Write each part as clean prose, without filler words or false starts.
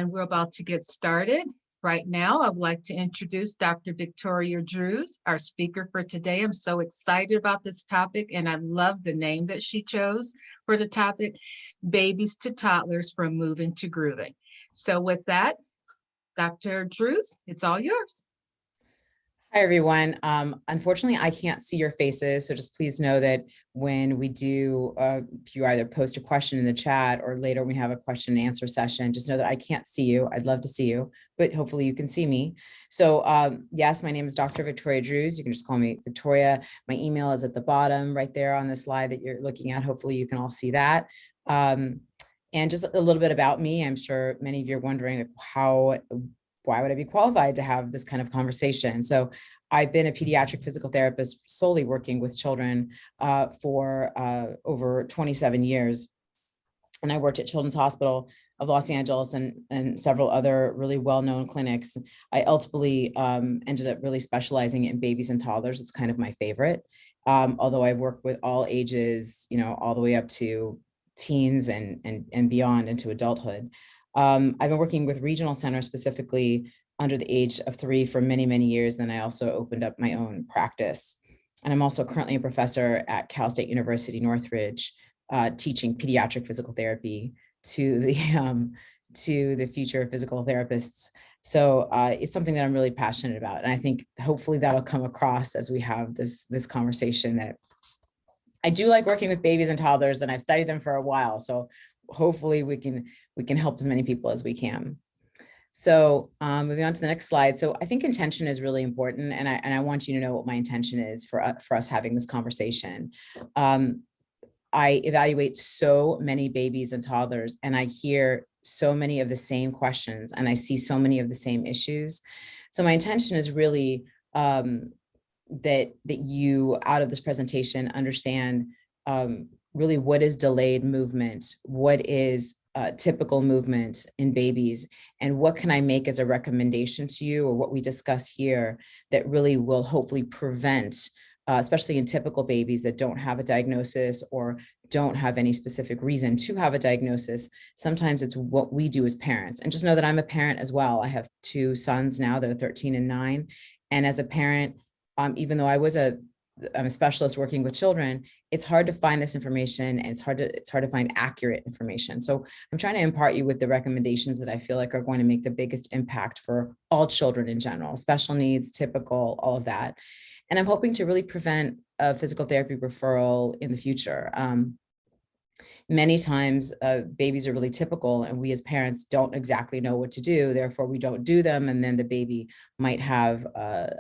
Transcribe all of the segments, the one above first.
and we're about to get started. Right now, I would like to introduce Dr. Viktoria Druz, our speaker for today. I'm so excited about this topic, and I love the name that she chose for the topic, Babies to Toddlers from Movin to Groovin. So with that, Dr. Druz, it's all yours. Hi, everyone. Unfortunately, I can't see your faces, so just please know that when we do, if you either post a question in the chat or later we have a question and answer session, just know that I can't see you. I'd love to see you, but hopefully you can see me. So yes, my name is Dr. Viktoria Druz. You can just call me Viktoria. My email is at the bottom right there on the slide that you're looking at. Hopefully you can all see that. And just a little bit about me. I'm sure many of you are wondering why would I be qualified to have this kind of conversation? So I've been a pediatric physical therapist solely working with children for over 27 years. And I worked at Children's Hospital of Los Angeles and several other really well-known clinics. I ultimately ended up really specializing in babies and toddlers. It's kind of my favorite, although I've worked with all ages, all the way up to teens and beyond into adulthood. I've been working with regional centers specifically under the age of 3 for many, many years. Then I also opened up my own practice. And I'm also currently a professor at Cal State University, Northridge, teaching pediatric physical therapy to the future physical therapists. So it's something that I'm really passionate about. And I think hopefully that'll come across as we have this conversation, that I do like working with babies and toddlers, and I've studied them for a while. So hopefully we can help as many people as we can. So moving on to the next slide. So I think intention is really important, and I want you to know what my intention is for us having this conversation. I evaluate so many babies and toddlers, and I hear so many of the same questions, and I see so many of the same issues. So my intention is really that you, out of this presentation, understand really what is delayed movement, what is typical movement in babies, and what can I make as a recommendation to you, or what we discuss here, that really will hopefully prevent, especially in typical babies that don't have a diagnosis or don't have any specific reason to have a diagnosis. Sometimes it's what we do as parents. And just know that I'm a parent as well. I have 2 sons now that are 13 and 9. And as a parent, even though I'm a specialist working with children, it's hard to find this information, and it's hard to find accurate information. So I'm trying to impart you with the recommendations that I feel like are going to make the biggest impact for all children in general, special needs, typical, all of that. And I'm hoping to really prevent a physical therapy referral in the future. Many times babies are really typical, and we as parents don't exactly know what to do. Therefore, we don't do them. And then the baby might have a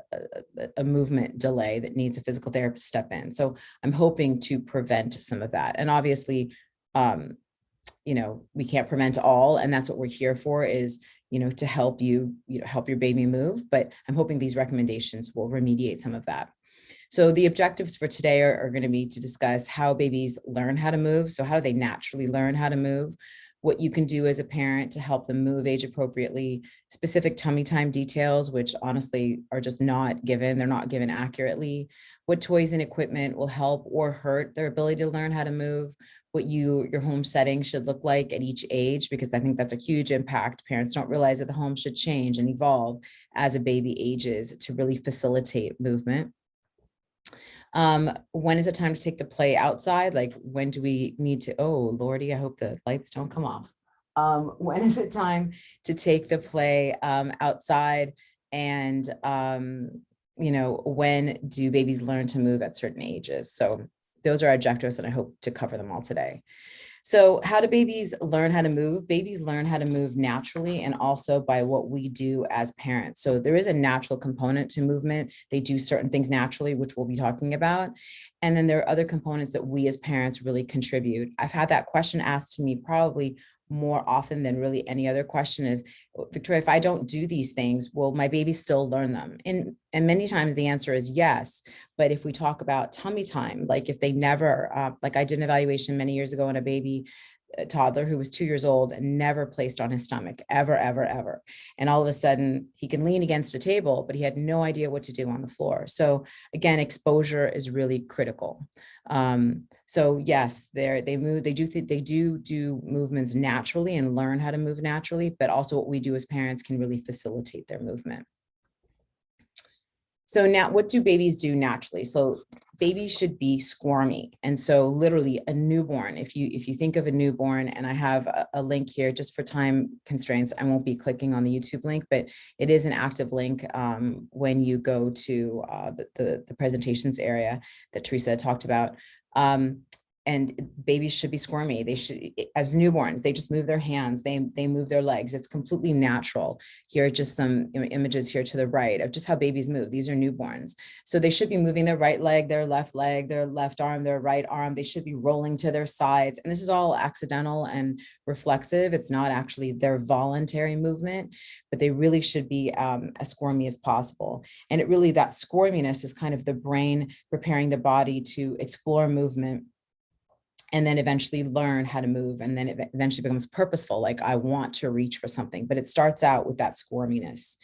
movement delay that needs a physical therapist to step in. So I'm hoping to prevent some of that. And obviously, we can't prevent all. And that's what we're here for, is, to help you, help your baby move. But I'm hoping these recommendations will remediate some of that. So the objectives for today are going to be to discuss how babies learn how to move. So how do they naturally learn how to move? What you can do as a parent to help them move age appropriately, specific tummy time details, which honestly are just not given. They're not given accurately. What toys and equipment will help or hurt their ability to learn how to move. What your home setting should look like at each age, because I think that's a huge impact. Parents don't realize that the home should change and evolve as a baby ages to really facilitate movement. When is it time to take the play outside? Like, when do we need to, oh Lordy, I hope the lights don't come off. When is it time to take the play outside? And, when do babies learn to move at certain ages? So those are our objectives, and I hope to cover them all today. So how do babies learn how to move? Babies learn how to move naturally, and also by what we do as parents. So there is a natural component to movement. They do certain things naturally, which we'll be talking about. And then there are other components that we as parents really contribute. I've had that question asked to me probably more often than really any other question is, Viktoria, if I don't do these things, will my baby still learn them? And many times the answer is yes. But if we talk about tummy time, like if they never, like I did an evaluation many years ago on a baby a toddler who was 2 years old and never placed on his stomach, ever, ever, ever. And all of a sudden he can lean against a table, but he had no idea what to do on the floor. So again, exposure is really critical. So yes, they move, they do movements naturally and learn how to move naturally, but also what we do as parents can really facilitate their movement. So now what do babies do naturally? So babies should be squirmy. And so literally a newborn, if you think of a newborn, and I have a link here just for time constraints, I won't be clicking on the YouTube link, but it is an active link when you go to the presentations area that Teresa talked about. And babies should be squirmy. They should, as newborns, they just move their hands, they move their legs. It's completely natural. Here are just some images here to the right of just how babies move. These are newborns. So they should be moving their right leg, their left arm, their right arm. They should be rolling to their sides. And this is all accidental and reflexive. It's not actually their voluntary movement, but they really should be as squirmy as possible. And it really, that squirminess is kind of the brain preparing the body to explore movement and then eventually learn how to move. And then it eventually becomes purposeful, like I want to reach for something, but it starts out with that squirminess.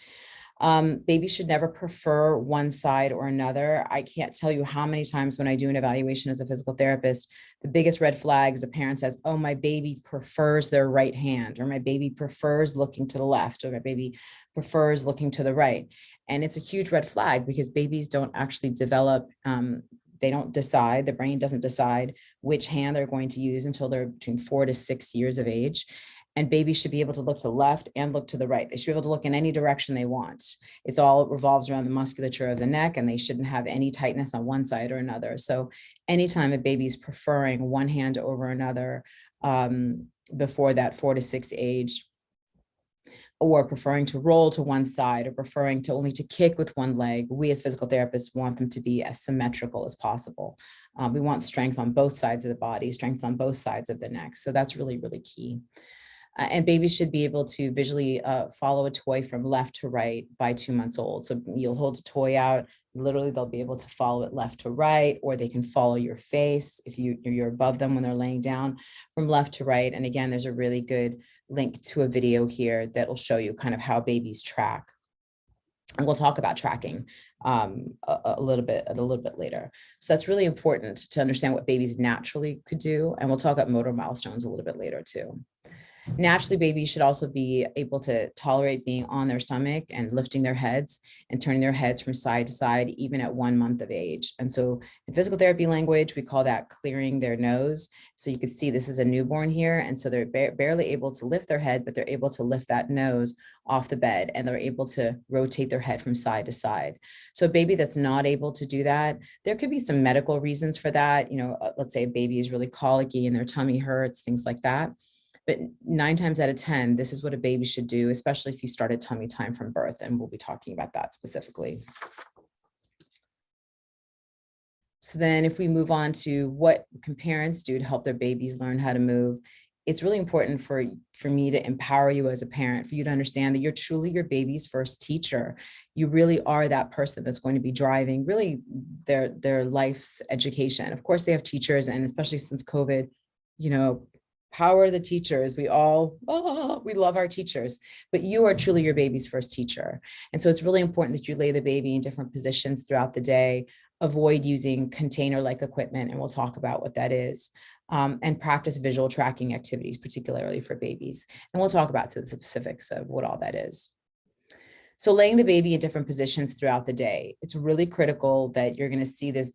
Babies should never prefer one side or another. I can't tell you how many times when I do an evaluation as a physical therapist, the biggest red flag is a parent says, oh, my baby prefers their right hand, or my baby prefers looking to the left, or my baby prefers looking to the right. And it's a huge red flag because babies don't actually develop, they don't decide, the brain doesn't decide which hand they're going to use until they're between 4 to 6 years of age. And babies should be able to look to the left and look to the right. They should be able to look in any direction they want. It's all revolves around the musculature of the neck, and they shouldn't have any tightness on one side or another. So anytime a baby's preferring one hand over another before that 4 to 6 age, or preferring to roll to one side, or preferring to only to kick with one leg, we as physical therapists want them to be as symmetrical as possible. We want strength on both sides of the body, strength on both sides of the neck. So that's really, really key. And babies should be able to visually follow a toy from left to right by 2 months old. So you'll hold a toy out, literally they'll be able to follow it left to right, or they can follow your face if you're above them when they're laying down from left to right. And again, there's a really good link to a video here that will show you kind of how babies track. And we'll talk about tracking a little bit later. So that's really important to understand what babies naturally could do. And we'll talk about motor milestones a little bit later too. Naturally, babies should also be able to tolerate being on their stomach and lifting their heads and turning their heads from side to side, even at 1 month of age. And so in physical therapy language, we call that clearing their nose. So you can see this is a newborn here. And so they're barely able to lift their head, but they're able to lift that nose off the bed, and they're able to rotate their head from side to side. So a baby that's not able to do that, there could be some medical reasons for that. Let's say a baby is really colicky and their tummy hurts, things like that. But 9 times out of 10, this is what a baby should do, especially if you started tummy time from birth. And we'll be talking about that specifically. So then if we move on to what can parents do to help their babies learn how to move, it's really important for me to empower you as a parent, for you to understand that you're truly your baby's first teacher. You really are that person that's going to be driving really their life's education. Of course, they have teachers, and especially since COVID, power the teachers. We love our teachers, but you are truly your baby's first teacher. And so it's really important that you lay the baby in different positions throughout the day, avoid using container-like equipment, and we'll talk about what that is, and practice visual tracking activities, particularly for babies. And we'll talk about the specifics of what all that is. So laying the baby in different positions throughout the day, it's really critical that you're going to see this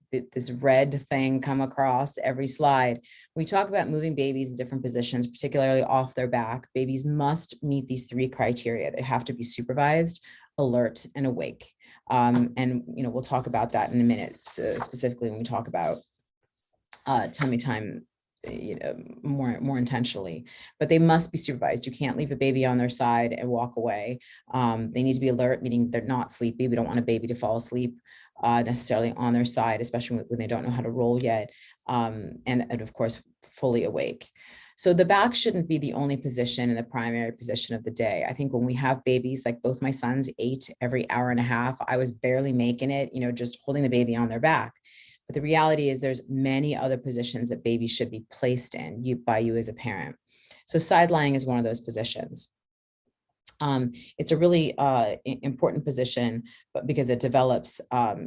red thing come across every slide. We talk about moving babies in different positions, particularly off their back. Babies must meet these 3 criteria. They have to be supervised, alert, and awake. And we'll talk about that in a minute, specifically when we talk about tummy time more intentionally, but they must be supervised. You can't leave a baby on their side and walk away. They need to be alert, meaning they're not sleepy. We don't want a baby to fall asleep necessarily on their side, especially when they don't know how to roll yet. And of course, fully awake. So the back shouldn't be the only position and the primary position of the day. I think when we have babies, like both my sons ate every hour and a half, I was barely making it, just holding the baby on their back. But the reality is there's many other positions that babies should be placed in by you as a parent. So side lying is one of those positions. It's a really important position, but because it develops,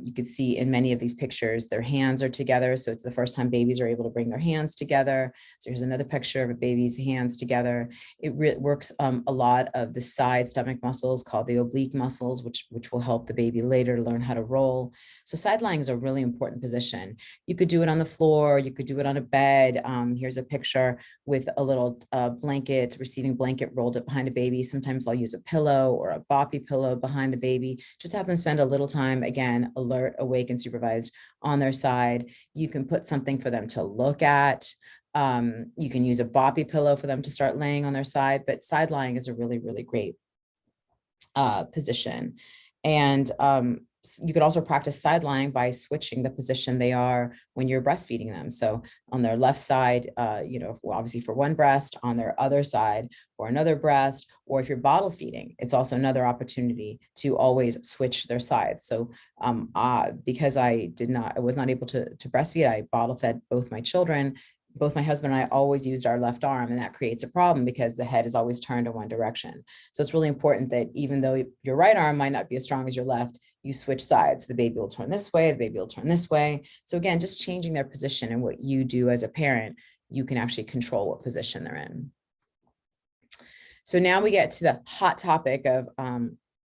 you could see in many of these pictures, their hands are together. So it's the first time babies are able to bring their hands together. So here's another picture of a baby's hands together. It works a lot of the side stomach muscles called the oblique muscles, which will help the baby later learn how to roll. So side lying is a really important position. You could do it on the floor. You could do it on a bed. Here's a picture with a little blanket, receiving blanket rolled up behind a baby. Sometimes I'll use a pillow or a boppy pillow behind the baby. Just have them spend a little time, again, alert, awake, and supervised on their side. You can put something for them to look at. You can use a boppy pillow for them to start laying on their side, but side lying is a really, really great position. And you could also practice side lying by switching the position they are when you're breastfeeding them. So on their left side, obviously for one breast, on their other side for another breast, or if you're bottle feeding, it's also another opportunity to always switch their sides. So because I was not able to breastfeed, I bottle fed both my children. Both my husband and I always used our left arm, and that creates a problem because the head is always turned in one direction. So it's really important that even though your right arm might not be as strong as your left, you switch sides. So the baby will turn this way, the baby will turn this way. So again, just changing their position, and what you do as a parent, you can actually control what position they're in. So now we get to the hot topic of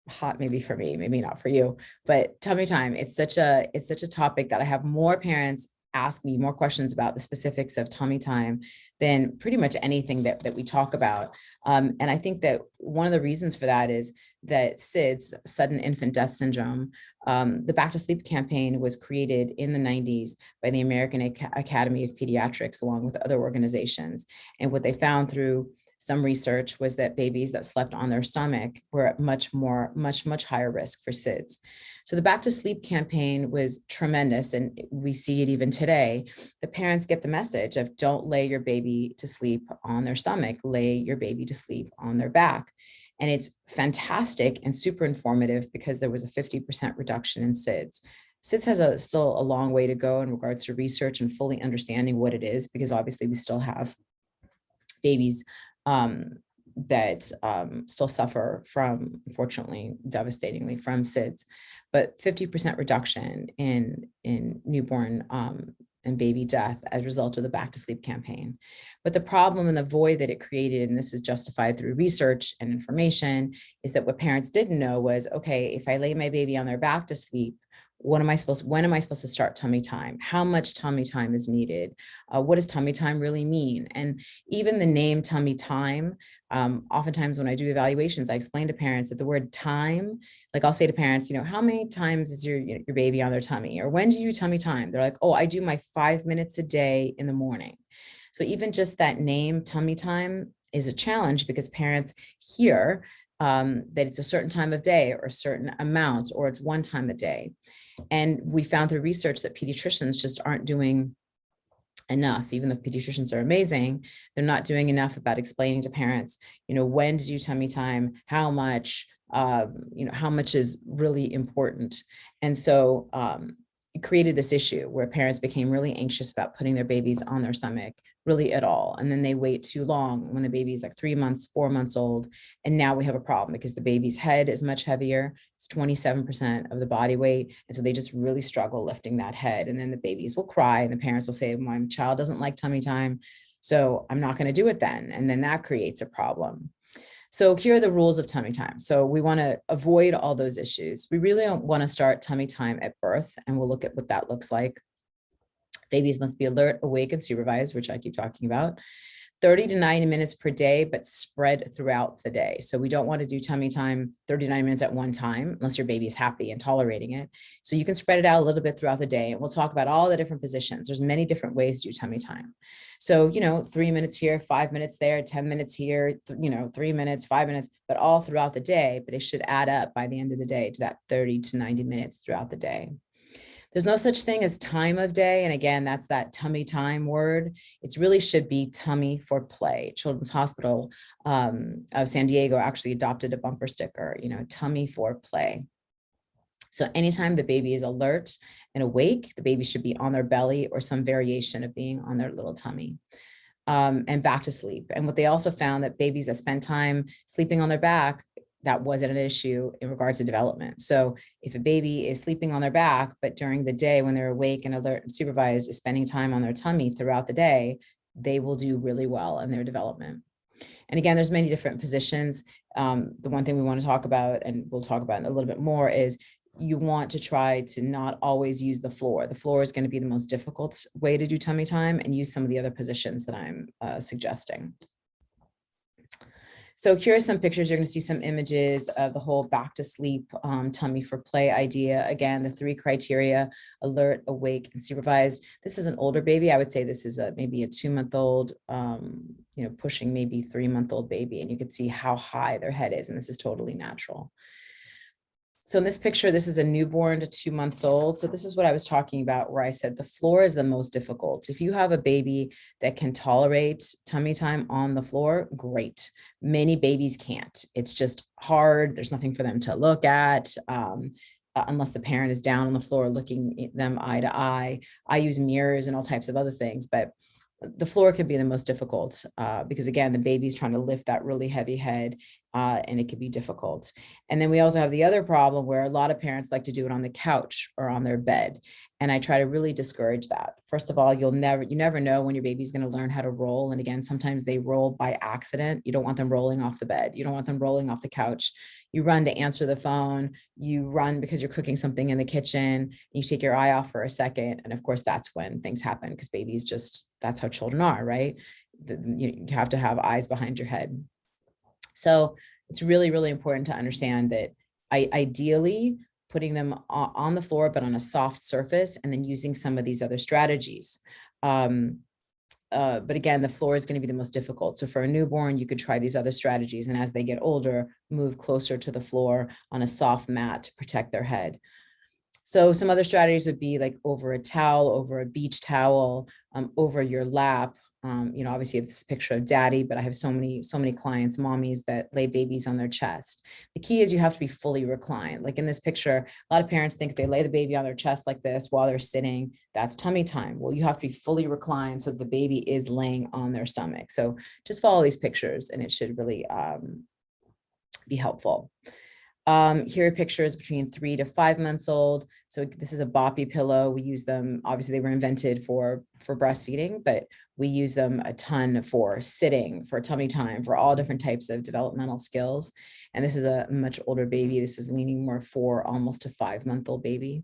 hot maybe for me, maybe not for you, but tummy time. It's such a topic that I have more parents ask me more questions about the specifics of tummy time than pretty much anything that we talk about. And I think that one of the reasons for that is that SIDS, sudden infant death syndrome, the Back to Sleep campaign was created in the 90s by the American Academy of Pediatrics, along with other organizations. And what they found through some research was that babies that slept on their stomach were at much higher risk for SIDS. So the Back to Sleep campaign was tremendous, and we see it even today. The parents get the message of don't lay your baby to sleep on their stomach, lay your baby to sleep on their back. And it's fantastic and super informative because there was a 50% reduction in SIDS. SIDS has still a long way to go in regards to research and fully understanding what it is, because obviously we still have babies that still suffer from, unfortunately, devastatingly from SIDS, but 50% reduction in newborn and baby death as a result of the Back to Sleep campaign. But the problem and the void that it created, and this is justified through research and information, is that what parents didn't know was, okay, if I lay my baby on their back to sleep, when am I supposed to start tummy time? How much tummy time is needed? What does tummy time really mean? And even the name tummy time, oftentimes when I do evaluations, I explain to parents that the word time, like I'll say to parents, how many times is your baby on their tummy? Or when do you tummy time? They're like, oh, I do my 5 minutes a day in the morning. So even just that name tummy time is a challenge, because parents hear that it's a certain time of day or a certain amount, or it's one time a day. And we found through research that pediatricians just aren't doing enough. Even though pediatricians are amazing, they're not doing enough about explaining to parents, when to do tummy time, how much, how much is really important. And so it created this issue where parents became really anxious about putting their babies on their stomach really at all. And then they wait too long when the baby's like 3 months, 4 months old. And now we have a problem because the baby's head is much heavier. It's 27% of the body weight. And so they just really struggle lifting that head. And then the babies will cry and the parents will say, my child doesn't like tummy time, so I'm not going to do it then. And then that creates a problem. So here are the rules of tummy time. So we want to avoid all those issues. We really don't want to start tummy time at birth, and we'll look at what that looks like. Babies must be alert, awake, and supervised, which I keep talking about. 30 to 90 minutes per day, but spread throughout the day. So we don't want to do tummy time 30 to 90 minutes at one time, unless your baby is happy and tolerating it. So you can spread it out a little bit throughout the day. And we'll talk about all the different positions. There's many different ways to do tummy time. So, 3 minutes here, 5 minutes there, 10 minutes here, 3 minutes, 5 minutes, but all throughout the day. But it should add up by the end of the day to that 30 to 90 minutes throughout the day. There's no such thing as time of day. And again, that's that tummy time word. It really should be tummy for play. Children's Hospital of San Diego actually adopted a bumper sticker, tummy for play. So anytime the baby is alert and awake, the baby should be on their belly or some variation of being on their little tummy. and back to sleep. And what they also found that babies that spend time sleeping on their back, that wasn't an issue in regards to development. So if a baby is sleeping on their back, but during the day when they're awake and alert and supervised is spending time on their tummy throughout the day, they will do really well in their development. And again, there's many different positions. The one thing we want to talk about, and we'll talk about a little bit more, is you want to try to not always use the floor. The floor is going to be the most difficult way to do tummy time, and use some of the other positions that I'm suggesting. So here are some pictures. You're going to see some images of the whole back to sleep, tummy for play idea. Again, the 3 criteria: alert, awake, and supervised. This is an older baby. I would say this is maybe a 2-month-old, pushing maybe 3-month-old baby. And you can see how high their head is. And this is totally natural. So in this picture, this is a newborn to 2 months old. So this is what I was talking about, where I said the floor is the most difficult. If you have a baby that can tolerate tummy time on the floor, great. Many babies can't. It's just hard. There's nothing for them to look at. Unless the parent is down on the floor looking at them eye to eye. I use mirrors and all types of other things, but the floor could be the most difficult because again, the baby's trying to lift that really heavy head and it could be difficult. And then we also have the other problem where a lot of parents like to do it on the couch or on their bed. And I try to really discourage that. First of all, you never know when your baby's going to learn how to roll. And again, sometimes they roll by accident. You don't want them rolling off the bed. You don't want them rolling off the couch. You run to answer the phone. You run because you're cooking something in the kitchen. You take your eye off for a second. And of course, that's when things happen because babies that's how children are, right? You have to have eyes behind your head. So it's really, really important to understand that ideally putting them on the floor, but on a soft surface, and then using some of these other strategies. But again, the floor is going to be the most difficult. So for a newborn, you could try these other strategies. And as they get older, move closer to the floor on a soft mat to protect their head. So some other strategies would be like over a towel, over a beach towel, over your lap. Obviously it's a picture of daddy, but I have so many clients, mommies that lay babies on their chest. The key is you have to be fully reclined. Like in this picture, a lot of parents think they lay the baby on their chest like this while they're sitting, that's tummy time. Well, you have to be fully reclined so the baby is laying on their stomach. So just follow these pictures and it should really be helpful. Here are pictures between 3 to 5 months old. So this is a boppy pillow. We use them, obviously they were invented for breastfeeding, but we use them a ton for sitting, for tummy time, for all different types of developmental skills. And this is a much older baby. This is leaning more 4, almost to 5-month-old baby.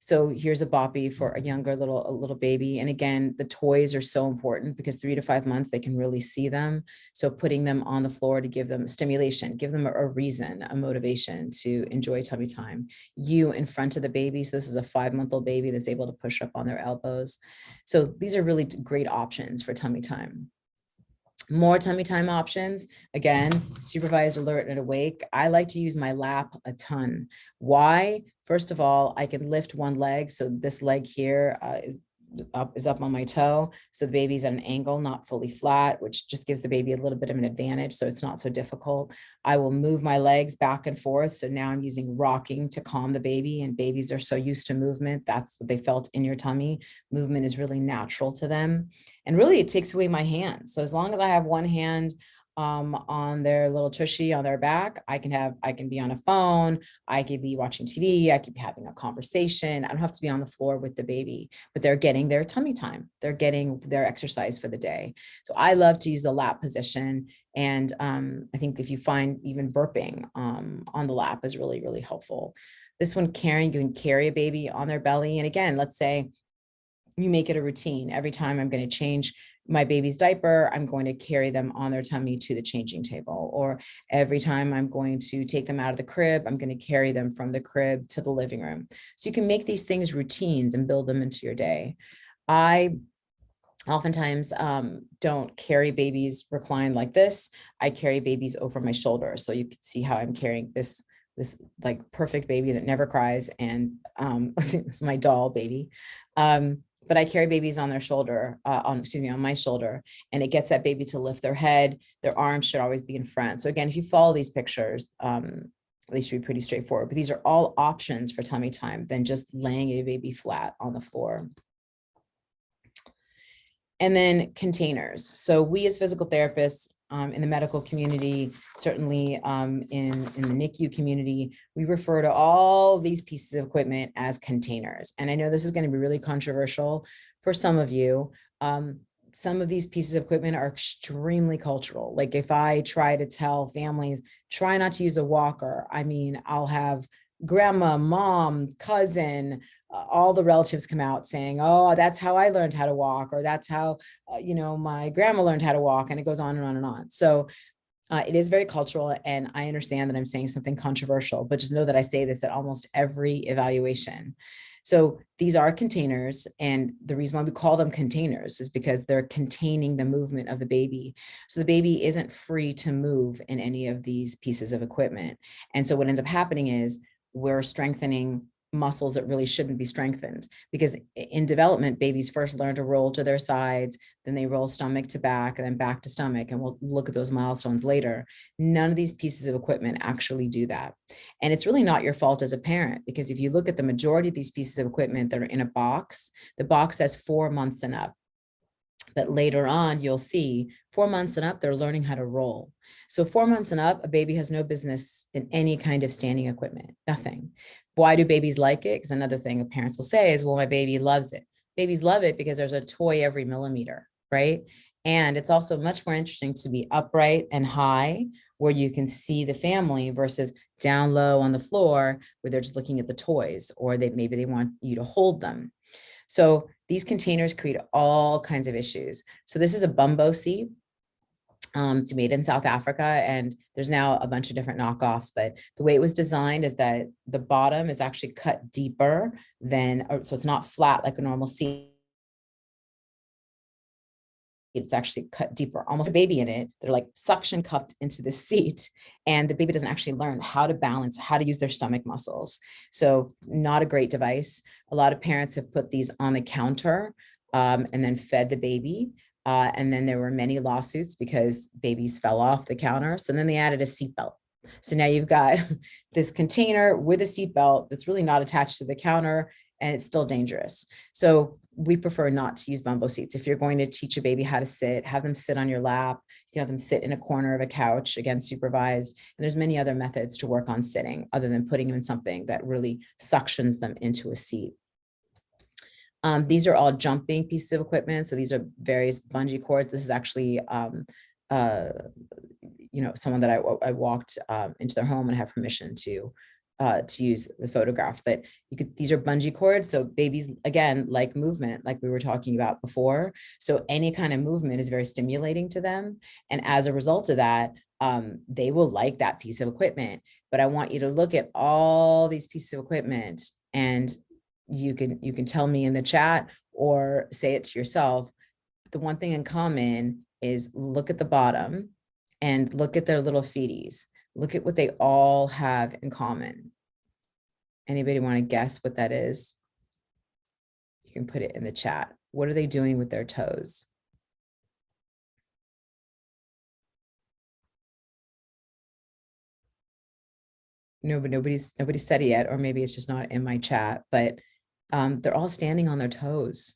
So here's a boppy for a younger little baby. And again, the toys are so important because 3 to 5 months, they can really see them. So putting them on the floor to give them stimulation, give them a reason, a motivation to enjoy tummy time. You in front of the baby. So this is a 5-month-old baby that's able to push up on their elbows. So these are really great options for tummy time. More tummy time options, again, supervised, alert, and awake. I like to use my lap a ton. Why? First of all, I can lift one leg. So this leg here is up on my toe. So the baby's at an angle, not fully flat, which just gives the baby a little bit of an advantage. So it's not so difficult. I will move my legs back and forth. So now I'm using rocking to calm the baby, and babies are so used to movement. That's what they felt in your tummy. Movement is really natural to them. And really it takes away my hands. So as long as I have one hand on their little tushy on their back, I can be on a phone, I could be watching TV, I could be having a conversation. I don't have to be on the floor with the baby, but they're getting their tummy time. They're getting their exercise for the day. So I love to use the lap position. And I think if you find even burping on the lap is really, really helpful. This one, you can carry a baby on their belly. And again, let's say you make it a routine. Every time I'm going to change my baby's diaper, I'm going to carry them on their tummy to the changing table. Or every time I'm going to take them out of the crib, I'm going to carry them from the crib to the living room. So you can make these things routines and build them into your day. I oftentimes don't carry babies reclined like this. I carry babies over my shoulder. So you can see how I'm carrying this like perfect baby that never cries. And it's my doll baby. But I carry babies on their shoulder, on my shoulder, and it gets that baby to lift their head. Their arms should always be in front. So again, if you follow these pictures, they should be pretty straightforward, but these are all options for tummy time than just laying a baby flat on the floor. And then containers. So we as physical therapists in the medical community, certainly in the NICU community, we refer to all these pieces of equipment as containers. And I know this is going to be really controversial for some of you. Some of these pieces of equipment are extremely cultural. Like if I try to tell families, try not to use a walker, I mean, I'll have grandma, mom, cousin, all the relatives come out saying, oh, that's how I learned how to walk, or that's how, my grandma learned how to walk, and it goes on and on and on. So it is very cultural, and I understand that I'm saying something controversial, but just know that I say this at almost every evaluation. So these are containers, and the reason why we call them containers is because they're containing the movement of the baby. So the baby isn't free to move in any of these pieces of equipment. And so what ends up happening is we're strengthening muscles that really shouldn't be strengthened, because in development, babies first learn to roll to their sides, then they roll stomach to back, and then back to stomach. And we'll look at those milestones later. None of these pieces of equipment actually do that. And it's really not your fault as a parent, because if you look at the majority of these pieces of equipment that are in a box, the box says 4 months and up. But later on, you'll see 4 months and up, they're learning how to roll. So 4 months and up, a baby has no business in any kind of standing equipment, nothing. Why do babies like it? Because another thing parents will say is, well, my baby loves it. Babies love it because there's a toy every millimeter, right? And it's also much more interesting to be upright and high, where you can see the family, versus down low on the floor where they're just looking at the toys, or maybe they want you to hold them. So these containers create all kinds of issues. So this is a bumbo seat. It's made in South Africa, and there's now a bunch of different knockoffs, but the way it was designed is that the bottom is actually cut deeper than, so it's not flat like a normal seat. It's actually cut deeper, almost a baby in it. They're like suction cupped into the seat, and the baby doesn't actually learn how to balance, how to use their stomach muscles. So not a great device. A lot of parents have put these on the counter and then fed the baby. And then there were many lawsuits because babies fell off the counter. So then they added a seatbelt. So now you've got this container with a seatbelt that's really not attached to the counter, and it's still dangerous. So we prefer not to use bumbo seats. If you're going to teach a baby how to sit, have them sit on your lap. You can have them sit in a corner of a couch, again, supervised. And there's many other methods to work on sitting other than putting them in something that really suctions them into a seat. These are all jumping pieces of equipment. So these are various bungee cords. This is actually, someone that I walked into their home and have permission to use the photograph. But these are bungee cords. So babies, again, like movement, like we were talking about before. So any kind of movement is very stimulating to them. And as a result of that, they will like that piece of equipment. But I want you to look at all these pieces of equipment, and you can tell me in the chat or say it to yourself. The one thing in common is look at the bottom and look at their little feeties. Look at what they all have in common. Anybody want to guess what that is? You can put it in the chat. What are they doing with their toes? Nobody said it yet, or maybe it's just not in my chat, but they're all standing on their toes.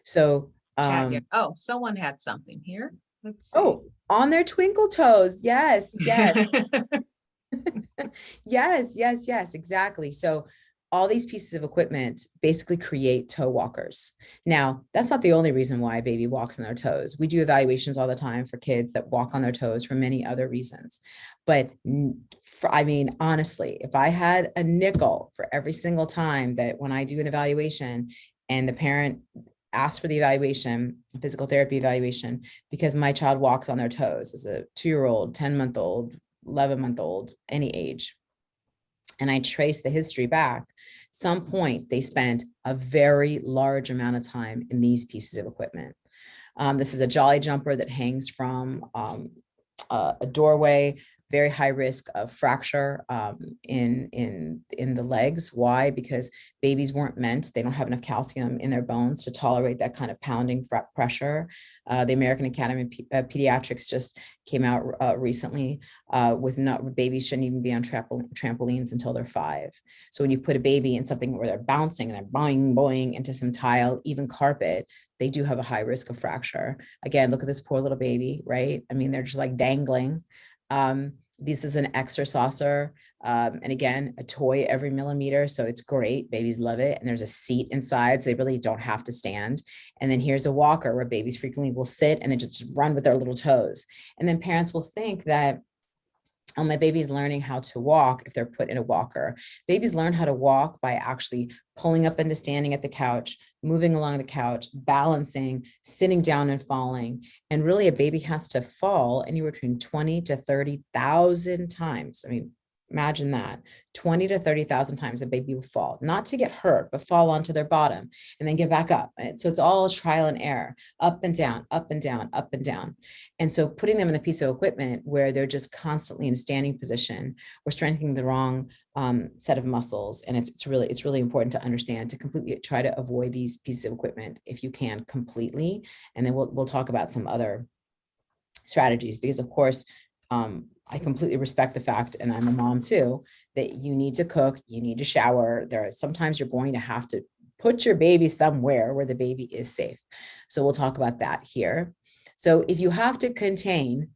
So, oh, someone had something here. Let's see. Oh, on their twinkle toes. Yes, yes. yes, exactly. So all these pieces of equipment basically create toe walkers. Now, that's not the only reason why a baby walks on their toes. We do evaluations all the time for kids that walk on their toes for many other reasons. But honestly, if I had a nickel for every single time that when I do an evaluation and the parent asks for the evaluation, physical therapy evaluation, because my child walks on their toes as a 2-year-old, 10-month-old, 11-month-old, any age, and I trace the history back, some point they spent a very large amount of time in these pieces of equipment. This is a jolly jumper that hangs from a doorway. very high risk of fracture in the legs. Why? Because babies weren't meant, they don't have enough calcium in their bones to tolerate that kind of pounding pressure. The American Academy of Pediatrics just came out recently with babies shouldn't even be on trampolines until they're 5. So when you put a baby in something where they're bouncing and they're boing, boing into some tile, even carpet, they do have a high risk of fracture. Again, look at this poor little baby, right? I mean, they're just like dangling. This is an exerciser. And again, a toy every millimeter. So it's great. Babies love it. And there's a seat inside, so they really don't have to stand. And then here's a walker where babies frequently will sit and then just run with their little toes. And then parents will think that, oh, my baby's learning how to walk if they're put in a walker. Babies learn how to walk by actually pulling up into standing at the couch, moving along the couch, balancing, sitting down and falling. And really a baby has to fall anywhere between 20 to 30,000 times. I mean, imagine that, 20 to 30,000 times a baby will fall, not to get hurt, but fall onto their bottom and then get back up. And so it's all trial and error, up and down, up and down, up and down. And so putting them in a piece of equipment where they're just constantly in a standing position, we're strengthening the wrong set of muscles. And it's really important to understand, to completely try to avoid these pieces of equipment if you can completely. And then we'll talk about some other strategies, because of course, I completely respect the fact, and I'm a mom too, that you need to cook, you need to shower. Sometimes you're going to have to put your baby somewhere where the baby is safe. So we'll talk about that here. So if you have to contain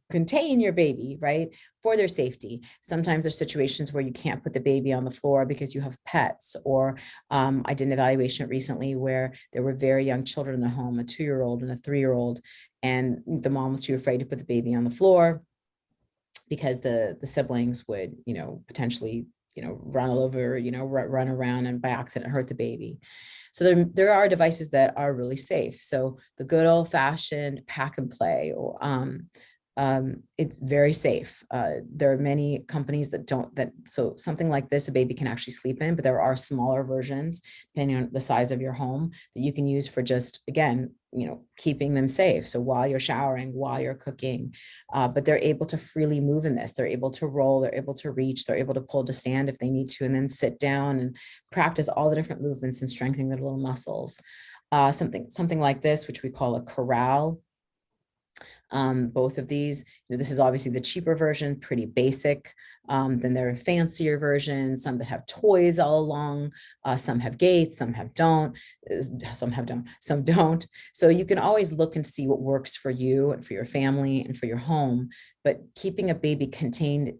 your baby, right, for their safety, sometimes there's situations where you can't put the baby on the floor because you have pets. Or I did an evaluation recently where there were very young children in the home, a 2-year-old and a 3-year-old, and the mom was too afraid to put the baby on the floor because the siblings would, potentially, run all over, run around and by accident hurt the baby. So there are devices that are really safe. So the good old fashioned pack and play, or it's very safe. There are many companies so something like this, a baby can actually sleep in, but there are smaller versions, depending on the size of your home, that you can use for just, again, keeping them safe. So while you're showering, while you're cooking, but they're able to freely move in this. They're able to roll, they're able to reach, they're able to pull to stand if they need to, and then sit down and practice all the different movements and strengthening their little muscles. Something like this, which we call a corral. Both of these, this is obviously the cheaper version, pretty basic. Then there are fancier versions, some that have toys all along, some have gates, some don't. So you can always look and see what works for you and for your family and for your home, but keeping a baby contained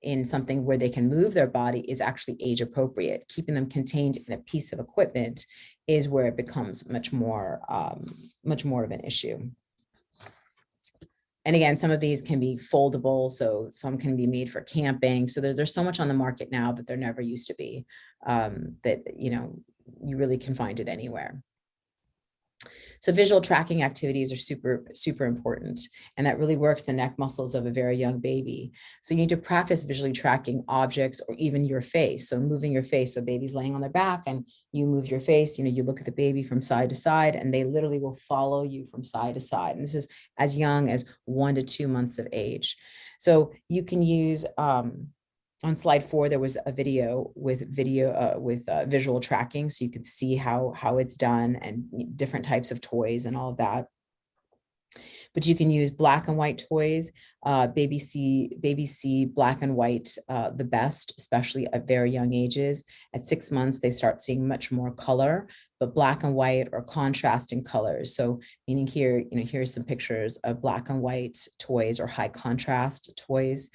in something where they can move their body is actually age appropriate. Keeping them contained in a piece of equipment is where it becomes much more of an issue. And again, some of these can be foldable, so some can be made for camping. So there's so much on the market now that there never used to be, that you really can find it anywhere. So visual tracking activities are super, super important. And that really works the neck muscles of a very young baby. So you need to practice visually tracking objects or even your face. So moving your face. So baby's laying on their back and you move your face, you look at the baby from side to side, and they literally will follow you from side to side. And this is as young as 1 to 2 months of age. So you can use, on slide 4, there was a video with visual tracking, so you could see how it's done and different types of toys and all of that. But you can use black and white toys. Babies see black and white the best, especially at very young ages. At 6 months, they start seeing much more color, but black and white or contrasting colors. So meaning here, here's some pictures of black and white toys or high contrast toys.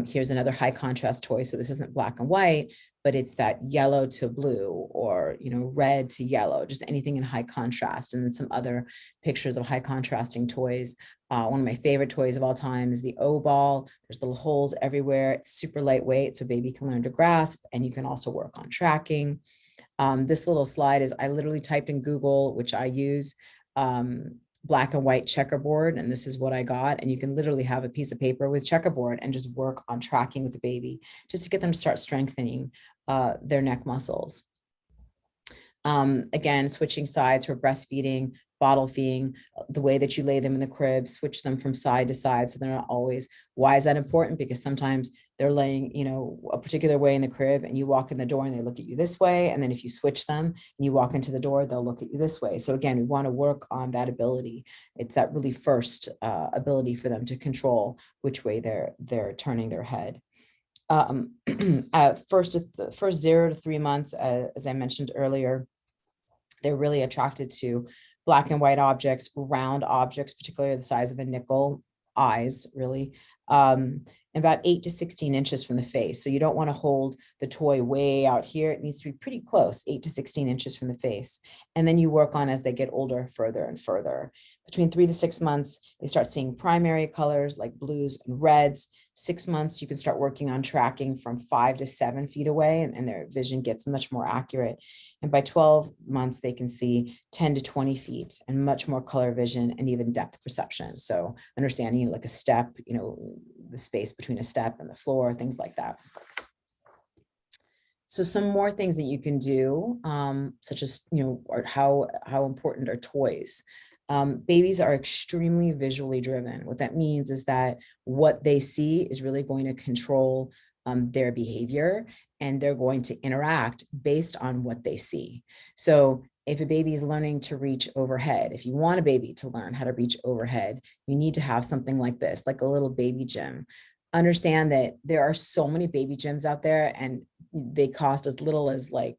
Here's another high contrast toy. So this isn't black and white, but it's that yellow to blue or, red to yellow, just anything in high contrast. And then some other pictures of high contrasting toys. One of my favorite toys of all time is the O ball. There's little holes everywhere. It's super lightweight, so baby can learn to grasp, and you can also work on tracking. This little slide is, I literally typed in Google, which I use, black and white checkerboard, and this is what I got. And you can literally have a piece of paper with checkerboard and just work on tracking with the baby, just to get them to start strengthening their neck muscles. Again, switching sides for breastfeeding, bottle feeding, the way that you lay them in the crib, switch them from side to side so they're not always. Why is that important? Because sometimes they're laying, a particular way in the crib, and you walk in the door and they look at you this way. And then if you switch them and you walk into the door, they'll look at you this way. So again, we want to work on that ability. It's that really first ability for them to control which way they're turning their head. First 0 to 3 months, as I mentioned earlier, they're really attracted to black and white objects, round objects, particularly the size of a nickel, eyes, really, about 8 to 16 inches from the face. So you don't want to hold the toy way out here. It needs to be pretty close, 8 to 16 inches from the face. And then you work on, as they get older, further and further. Between 3 to 6 months, they start seeing primary colors like blues and reds. 6 months, you can start working on tracking from 5 to 7 feet away, and their vision gets much more accurate. And by 12 months, they can see 10 to 20 feet and much more color vision and even depth perception. So understanding like a step, the space between a step and the floor, things like that. So some more things that you can do, such as, how important are toys? Babies are extremely visually driven. What that means is that what they see is really going to control their behavior, and they're going to interact based on what they see. So if a baby is learning to reach overhead, if you want a baby to learn how to reach overhead, you need to have something like this, like a little baby gym. Understand that there are so many baby gyms out there, and they cost as little as $20,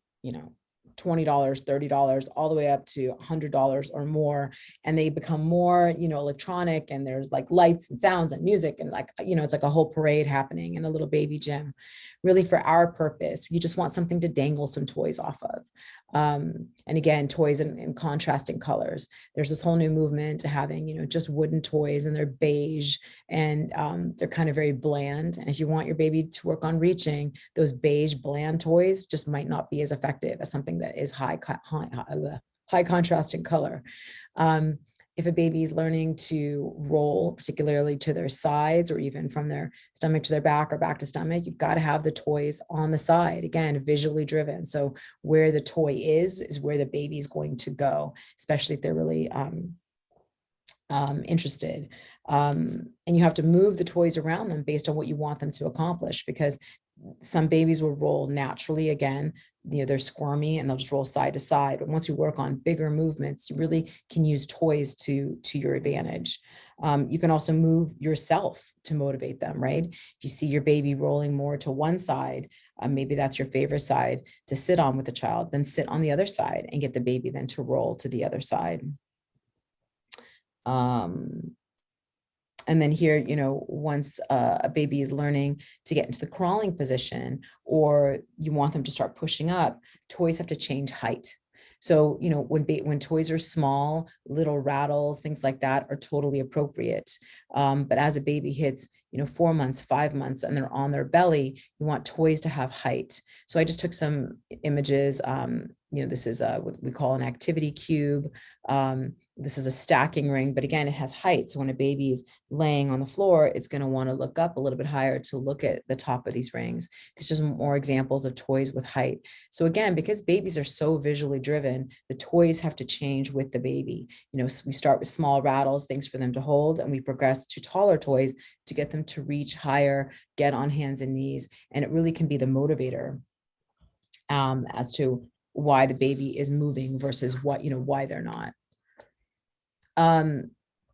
$30, all the way up to $100 or more. And they become more, electronic, and there's like lights and sounds and music, and it's like a whole parade happening in a little baby gym. Really, for our purpose, you just want something to dangle some toys off of. And again, toys in contrasting colors. There's this whole new movement to having, just wooden toys, and they're beige, and they're kind of very bland. And if you want your baby to work on reaching, those beige, bland toys just might not be as effective as something that is high contrast in color. If a baby is learning to roll, particularly to their sides, or even from their stomach to their back or back to stomach, you've got to have the toys on the side. Again, visually driven. So where the toy is where the baby is going to go, especially if they're really interested. And you have to move the toys around them based on what you want them to accomplish, because some babies will roll naturally. Again, they're squirmy and they'll just roll side to side. But once you work on bigger movements, you really can use toys to your advantage. You can also move yourself to motivate them, right? If you see your baby rolling more to one side, maybe that's your favorite side to sit on with the child, then sit on the other side and get the baby then to roll to the other side. And then here, once a baby is learning to get into the crawling position, or you want them to start pushing up, toys have to change height. So, when toys are small, little rattles, things like that are totally appropriate. But as a baby hits, 4 months, 5 months, and they're on their belly, you want toys to have height. So I just took some images. This is what we call an activity cube. This is a stacking ring, but again, it has height. So when a baby is laying on the floor, it's going to want to look up a little bit higher to look at the top of these rings. There's just more examples of toys with height. So again, because babies are so visually driven, the toys have to change with the baby. We start with small rattles, things for them to hold, and we progress to taller toys to get them to reach higher, get on hands and knees. And it really can be the motivator as to why the baby is moving versus why they're not.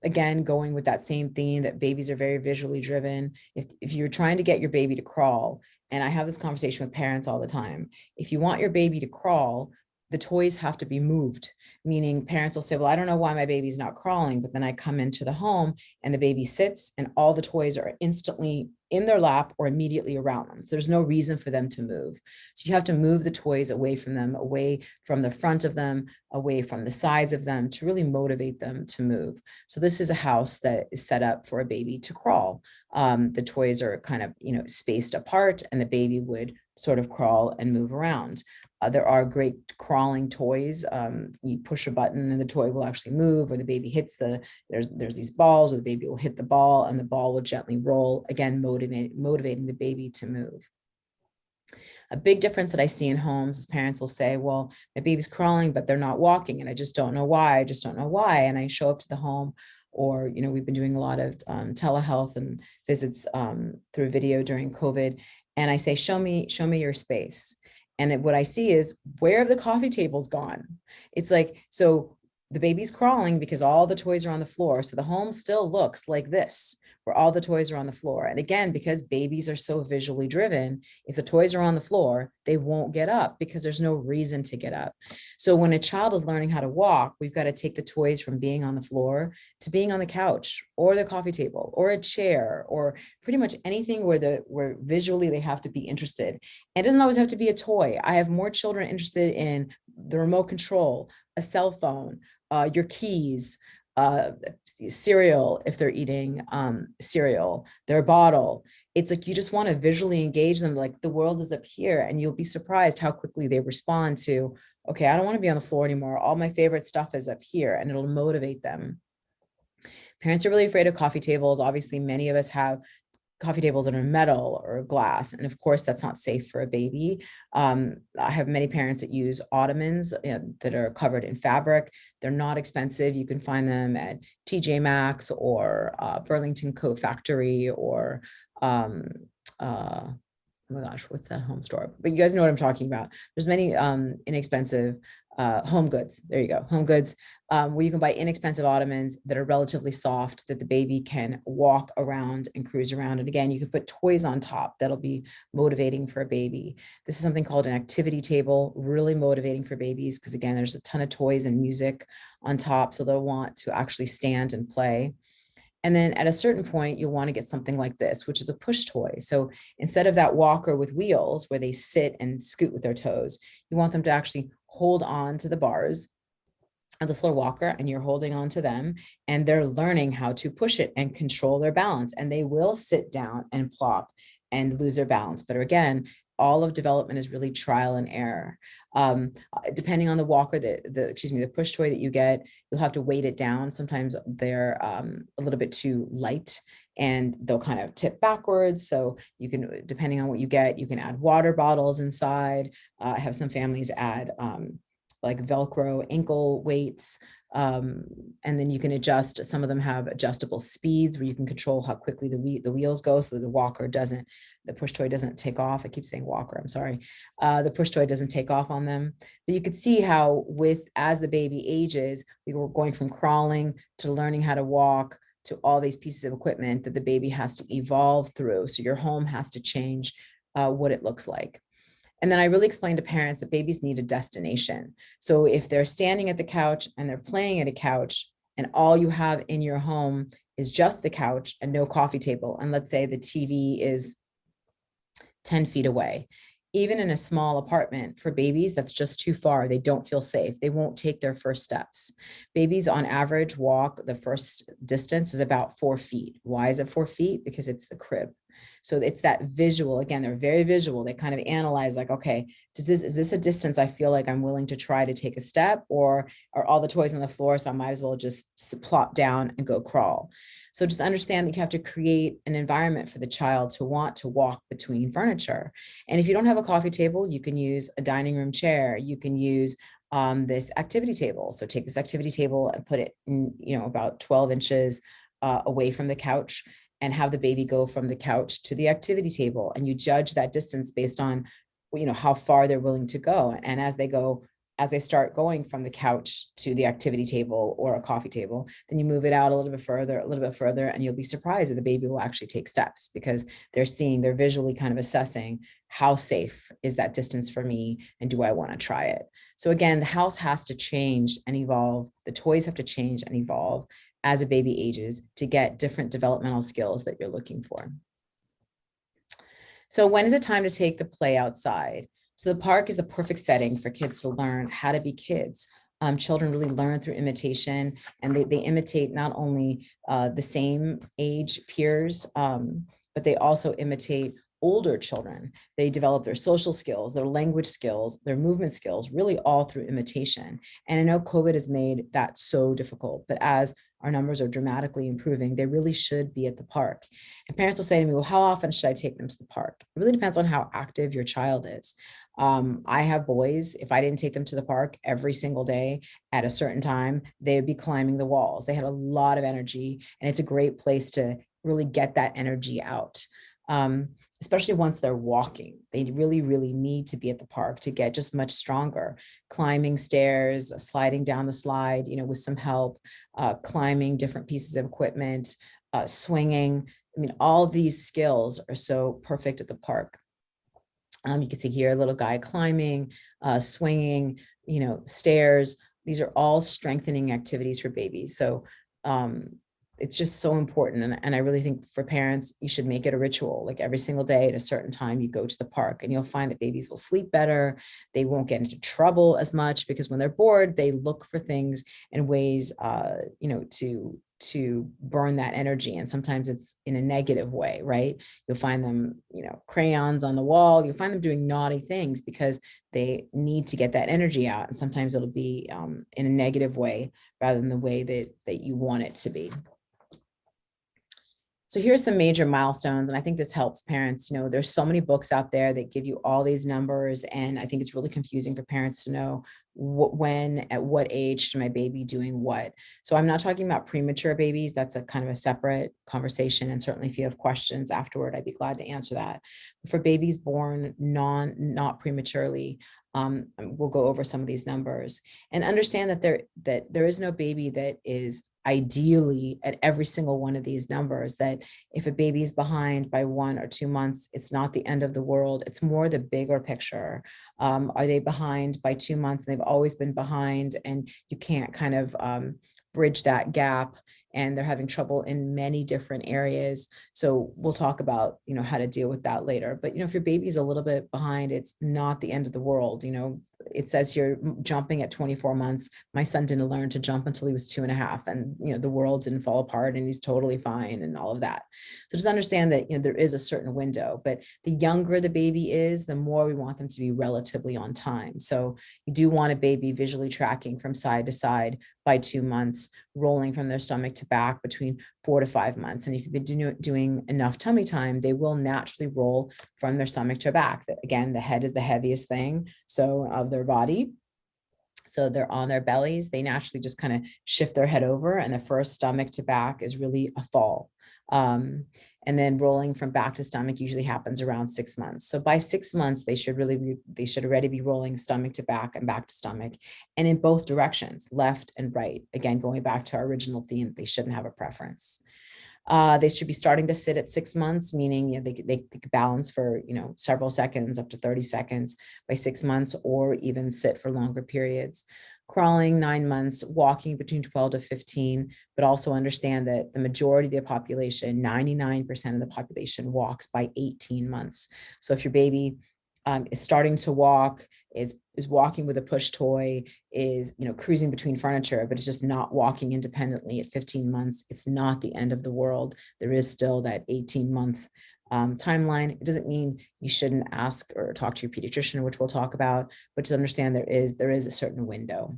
Again, going with that same theme that babies are very visually driven. If you're trying to get your baby to crawl, and I have this conversation with parents all the time, if you want your baby to crawl, the toys have to be moved, meaning parents will say, well, I don't know why my baby's not crawling, but then I come into the home and the baby sits and all the toys are instantly in their lap or immediately around them. So there's no reason for them to move. So you have to move the toys away from them, away from the front of them, away from the sides of them, to really motivate them to move. So this is a house that is set up for a baby to crawl. The toys are kind of, spaced apart, and the baby would sort of crawl and move around. There are great crawling toys. You push a button and the toy will actually move, or the baby hits there's these balls, or the baby will hit the ball and the ball will gently roll, again, motivating the baby to move. A big difference that I see in homes is parents will say, well, my baby's crawling, but they're not walking. And I just don't know why. I just don't know why. And I show up to the home, or, we've been doing a lot of telehealth and visits through video during COVID. And I say, show me your space. And what I see is, where have the coffee tables gone? It's like, so the baby's crawling because all the toys are on the floor. So the home still looks like this, where all the toys are on the floor. And again, because babies are so visually driven, if the toys are on the floor, they won't get up because there's no reason to get up. So when a child is learning how to walk, we've got to take the toys from being on the floor to being on the couch or the coffee table or a chair, or pretty much anything where visually they have to be interested. And it doesn't always have to be a toy. I have more children interested in the remote control, a cell phone, your keys, cereal if they're eating cereal, their bottle. It's like you just want to visually engage them, like the world is up here, and you'll be surprised how quickly they respond to, okay, I don't want to be on the floor anymore. All my favorite stuff is up here, and it'll motivate them. Parents are really afraid of coffee tables. Obviously, many of us have coffee tables that are metal or glass. And of course, that's not safe for a baby. I have many parents that use ottomans that are covered in fabric. They're not expensive. You can find them at TJ Maxx or Burlington Coat Factory, or oh my gosh, what's that home store? But you guys know what I'm talking about. There's many inexpensive Home Goods. There you go. Home Goods, where you can buy inexpensive ottomans that are relatively soft, that the baby can walk around and cruise around. And again, you can put toys on top. That'll be motivating for a baby. This is something called an activity table, really motivating for babies, because again, there's a ton of toys and music on top. So they'll want to actually stand and play. And then at a certain point, you'll want to get something like this, which is a push toy. So instead of that walker with wheels where they sit and scoot with their toes, you want them to actually hold on to the bars of this little walker, and you're holding on to them, and they're learning how to push it and control their balance. And they will sit down and plop and lose their balance. But again, all of development is really trial and error. Depending on the walker, the push toy that you get, you'll have to weight it down. Sometimes they're a little bit too light and they'll kind of tip backwards. So you can, depending on what you get, you can add water bottles inside. I have some families add like Velcro ankle weights. And then you can adjust. Some of them have adjustable speeds where you can control how quickly the wheels go, so that the push toy doesn't take off. I keep saying walker, I'm sorry. The push toy doesn't take off on them. But you could see how as the baby ages, we were going from crawling to learning how to walk to all these pieces of equipment that the baby has to evolve through. So your home has to change what it looks like. And then I really explain to parents that babies need a destination. So if they're standing at the couch and they're playing at a couch, and all you have in your home is just the couch and no coffee table, and let's say the TV is 10 feet away, even in a small apartment, for babies, that's just too far. They don't feel safe. They won't take their first steps. Babies on average walk, the first distance is about 4 feet. Why is it 4 feet? Because it's the crib. So it's that visual. Again, they're very visual. They kind of analyze, like, okay, is this a distance I feel like I'm willing to try to take a step, or are all the toys on the floor, so I might as well just plop down and go crawl? So just understand that you have to create an environment for the child to want to walk between furniture. And if you don't have a coffee table, you can use a dining room chair. You can use this activity table. So take this activity table and put it in, about 12 inches away from the couch, and have the baby go from the couch to the activity table. And you judge that distance based on, how far they're willing to go. And as they start going from the couch to the activity table or a coffee table, then you move it out a little bit further, and you'll be surprised that the baby will actually take steps, because they're visually kind of assessing, how safe is that distance for me, and do I want to try it? So again, the house has to change and evolve. The toys have to change and evolve as a baby ages to get different developmental skills that you're looking for. So when is it time to take the play outside? So the park is the perfect setting for kids to learn how to be kids. Children really learn through imitation, and they imitate not only the same age peers, but they also imitate older children. They develop their social skills, their language skills, their movement skills, really all through imitation. And I know COVID has made that so difficult, but as our numbers are dramatically improving, they really should be at the park. And parents will say to me, well, how often should I take them to the park? It really depends on how active your child is. I have boys, if I didn't take them to the park every single day at a certain time, they would be climbing the walls. They had a lot of energy, and it's a great place to really get that energy out. Especially once they're walking, they really, really need to be at the park to get just much stronger. Climbing stairs, sliding down the slide, with some help, climbing different pieces of equipment, swinging. I mean, all these skills are so perfect at the park. You can see here a little guy climbing, swinging, stairs. These are all strengthening activities for babies. So it's just so important. And I really think for parents, you should make it a ritual. Like every single day at a certain time, you go to the park, and you'll find that babies will sleep better. They won't get into trouble as much, because when they're bored, they look for things and ways, to burn that energy. And sometimes it's in a negative way, right? You'll find them, crayons on the wall. You'll find them doing naughty things because they need to get that energy out. And sometimes it'll be in a negative way rather than the way that you want it to be. So here's some major milestones. And I think this helps parents. There's so many books out there that give you all these numbers. And I think it's really confusing for parents to know when, at what age should my baby doing what. So I'm not talking about premature babies. That's a kind of a separate conversation. And certainly if you have questions afterward, I'd be glad to answer that. For babies born not prematurely, we'll go over some of these numbers and understand that there is no baby that is ideally at every single one of these numbers. That if a baby is behind by 1 or 2 months, it's not the end of the world. It's more the bigger picture. Are they behind by 2 months and they've always been behind, and you can't kind of bridge that gap, and they're having trouble in many different areas? So we'll talk about, how to deal with that later. But, if your baby's a little bit behind, it's not the end of the world. It says here jumping at 24 months. My son didn't learn to jump until he was 2.5, and, the world didn't fall apart, and he's totally fine and all of that. So just understand that, there is a certain window, but the younger the baby is, the more we want them to be relatively on time. So you do want a baby visually tracking from side to side by 2 months, rolling from their stomach to back between 4 to 5 months. And if you've been doing enough tummy time, they will naturally roll from their stomach to back. Again, the head is the heaviest thing of their body. So they're on their bellies. They naturally just kind of shift their head over, and the first stomach to back is really a fall. And then rolling from back to stomach usually happens around 6 months. So by 6 months, they should already be rolling stomach to back and back to stomach, and in both directions, left and right. Again, going back to our original theme, they shouldn't have a preference. They should be starting to sit at 6 months, meaning they could balance for several seconds, up to 30 seconds by 6 months, or even sit for longer periods. Crawling 9 months, walking between 12 to 15, but also understand that the majority of the population, 99% of the population, walks by 18 months. So if your baby is starting to walk, is walking with a push toy, is cruising between furniture, but it's just not walking independently at 15 months, it's not the end of the world. There is still that 18-month timeline. It doesn't mean you shouldn't ask or talk to your pediatrician, which we'll talk about, but to understand there is a certain window,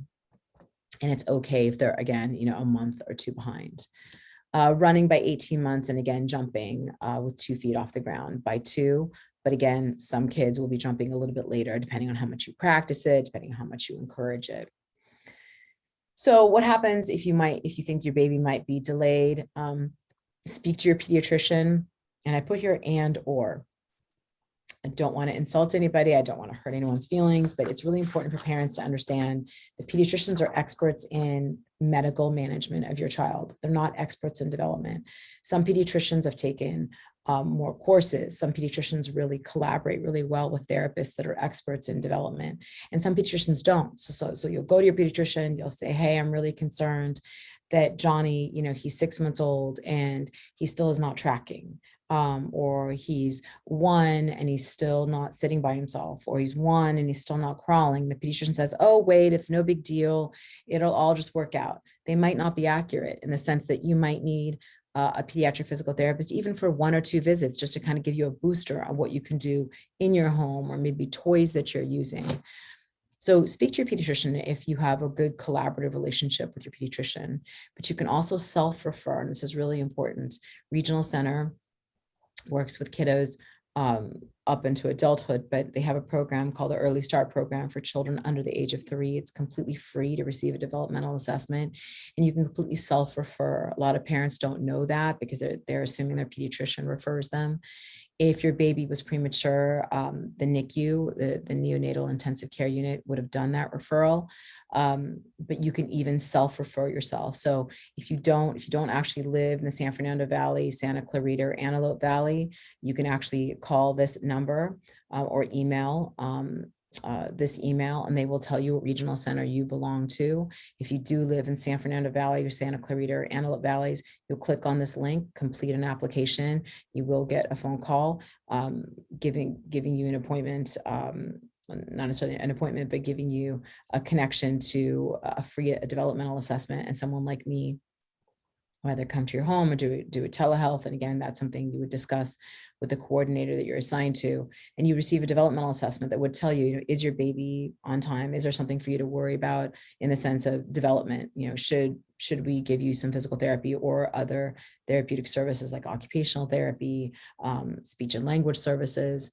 and it's okay if they're, again, a month or 2 behind. Running by 18 months, and again, jumping with 2 feet off the ground by 2. But again, some kids will be jumping a little bit later, depending on how much you practice it, depending on how much you encourage it. So what happens if you think your baby might be delayed? Speak to your pediatrician. And I put here and or. I don't want to insult anybody. I don't want to hurt anyone's feelings, but it's really important for parents to understand that pediatricians are experts in medical management of your child. They're not experts in development. Some pediatricians have taken more courses. Some pediatricians really collaborate really well with therapists that are experts in development, and some pediatricians don't. So you'll go to your pediatrician, you'll say, hey, I'm really concerned that Johnny, he's 6 months old and he still is not tracking. Or he's 1 and he's still not sitting by himself, or he's 1 and he's still not crawling. The pediatrician says, oh, wait, it's no big deal. It'll all just work out. They might not be accurate, in the sense that you might need a pediatric physical therapist, even for 1 or 2 visits, just to kind of give you a booster on what you can do in your home, or maybe toys that you're using. So speak to your pediatrician if you have a good collaborative relationship with your pediatrician, but you can also self-refer, and this is really important. Regional Center works with kiddos up into adulthood, but they have a program called the Early Start Program for children under the age of 3. It's completely free to receive a developmental assessment, and you can completely self-refer. A lot of parents don't know that because they're assuming their pediatrician refers them. If your baby was premature, the NICU, the neonatal intensive care unit, would have done that referral, but you can even self-refer yourself. So if you don't actually live in the San Fernando Valley, Santa Clarita, or Antelope Valley, you can actually call this number or email this email, and they will tell you what regional center you belong to. If you do live in San Fernando Valley or Santa Clarita or Antelope Valleys, you'll click on this link, complete an application. You will get a phone call giving you an appointment, not necessarily an appointment, but giving you a connection to a free developmental assessment, and someone like me either come to your home or do a telehealth. And again, that's something you would discuss with the coordinator that you're assigned to. And you receive a developmental assessment that would tell you, is your baby on time? Is there something for you to worry about in the sense of development? Should we give you some physical therapy or other therapeutic services like occupational therapy, speech and language services?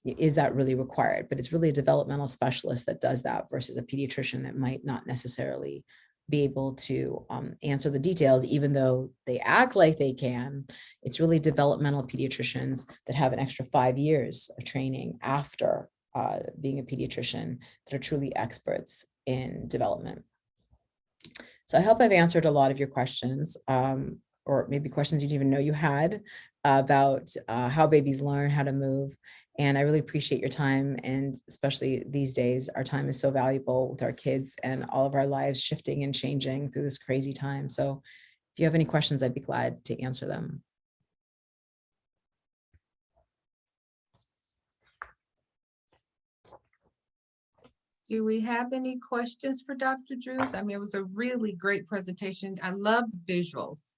Is that really required? But it's really a developmental specialist that does that versus a pediatrician that might not necessarily be able to answer the details, even though they act like they can. It's really developmental pediatricians that have an extra 5 years of training after being a pediatrician that are truly experts in development. So I hope I've answered a lot of your questions, or maybe questions you didn't even know you had about how babies learn how to move. And I really appreciate your time. And especially these days, our time is so valuable with our kids and all of our lives shifting and changing through this crazy time. So if you have any questions, I'd be glad to answer them. Do we have any questions for Dr. Druz? I mean, it was a really great presentation. I love the visuals.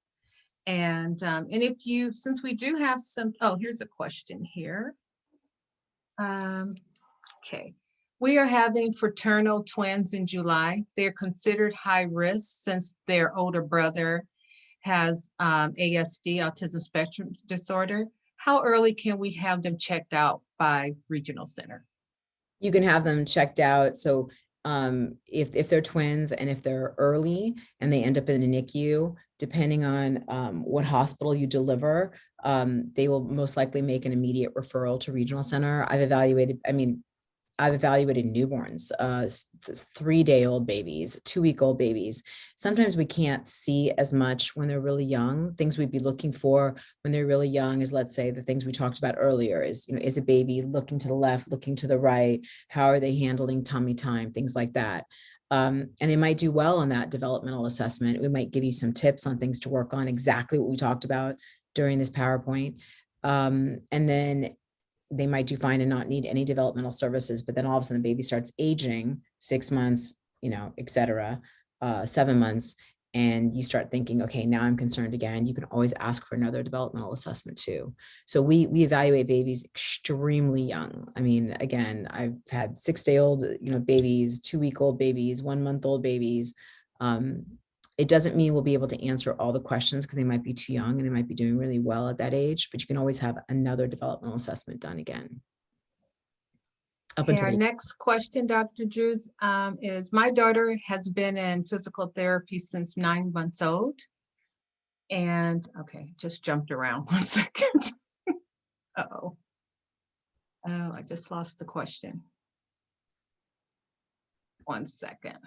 And if you, since we do have some, oh, here's a question here. Okay. We are having fraternal twins in July. They're considered high risk since their older brother has ASD, autism spectrum disorder. How early can we have them checked out by regional center? You can have them checked out. So if they're twins and if they're early and they end up in a NICU, depending on what hospital you deliver, they will most likely make an immediate referral to regional center. I've evaluated newborns, 3-day-old babies, 2-week-old babies. Sometimes we can't see as much when they're really young. Things we'd be looking for when they're really young is, let's say, the things we talked about earlier is, is a baby looking to the left, looking to the right? How are they handling tummy time? Things like that. And they might do well on that developmental assessment. We might give you some tips on things to work on, exactly what we talked about during this PowerPoint. And then they might do fine and not need any developmental services, but then all of a sudden the baby starts aging, 6 months, et cetera, 7 months. And you start thinking, okay, now I'm concerned again. You can always ask for another developmental assessment too. So we evaluate babies extremely young. I mean, again, I've had 6-day-old, babies, 2-week-old babies, 1-month-old babies. It doesn't mean we'll be able to answer all the questions because they might be too young and they might be doing really well at that age, but you can always have another developmental assessment done again. Okay, our next question, Dr. Druz, is my daughter has been in physical therapy since 9 months old. And okay, just jumped around 1 second. Uh-oh. Oh, I just lost the question. 1 second.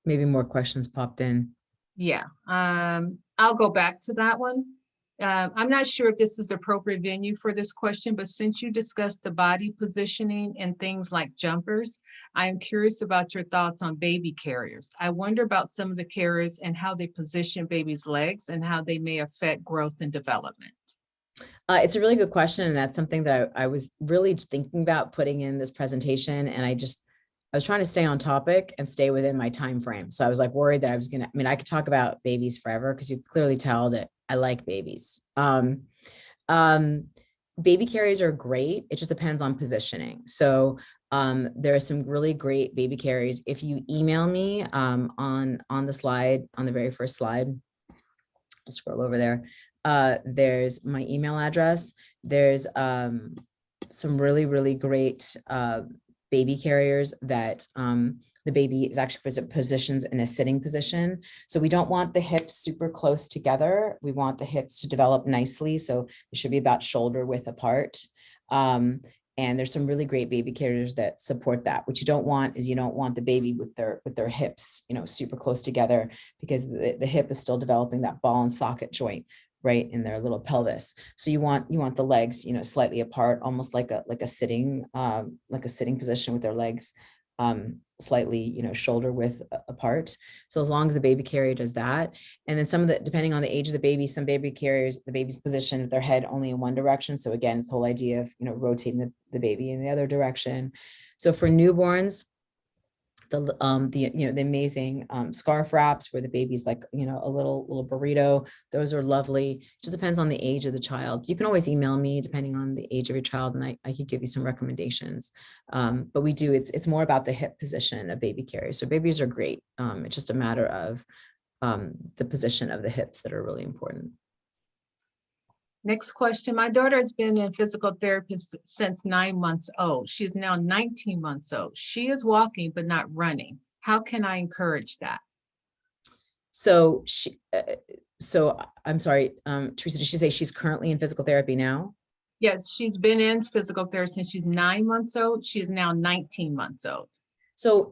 Maybe more questions popped in. Yeah, I'll go back to that one. I'm not sure if this is the appropriate venue for this question, but since you discussed the body positioning and things like jumpers, I am curious about your thoughts on baby carriers. I wonder about some of the carriers and how they position babies' legs and how they may affect growth and development. It's a really good question. And that's something that I was really thinking about putting in this presentation. And I was trying to stay on topic and stay within my time frame. So I was like worried that I could talk about babies forever because you clearly tell that I like babies. Baby carriers are great. It just depends on positioning. So There are some really great baby carriers. If you email me on the slide, on the very first slide, I'll scroll over there. There's my email address. There's some really, really great baby carriers that the baby is actually positions in a sitting position. So we don't want the hips super close together. We want the hips to develop nicely. So it should be about shoulder width apart. And there's some really great baby carriers that support that. What you don't want is you don't want the baby with their hips, super close together, because the hip is still developing that ball and socket joint right in their little pelvis. So you want the legs, slightly apart, almost like a sitting position with their legs slightly, shoulder width apart. So as long as the baby carrier does that, and then depending on the age of the baby, some baby carriers, the baby's position with their head only in one direction. So again, it's the whole idea of, rotating the baby in the other direction. So for newborns, the amazing scarf wraps where the baby's like, a little burrito. Those are lovely. It just depends on the age of the child. You can always email me depending on the age of your child, and I could give you some recommendations. But it's more about the hip position of baby carriers. So babies are great. It's just a matter of the position of the hips that are really important. Next question. My daughter has been in physical therapy since 9 months old. She is now 19 months old. She is walking, but not running. How can I encourage that? So I'm sorry, Teresa, did she say she's currently in physical therapy now? Yes, she's been in physical therapy since she's 9 months old. She is now 19 months old. So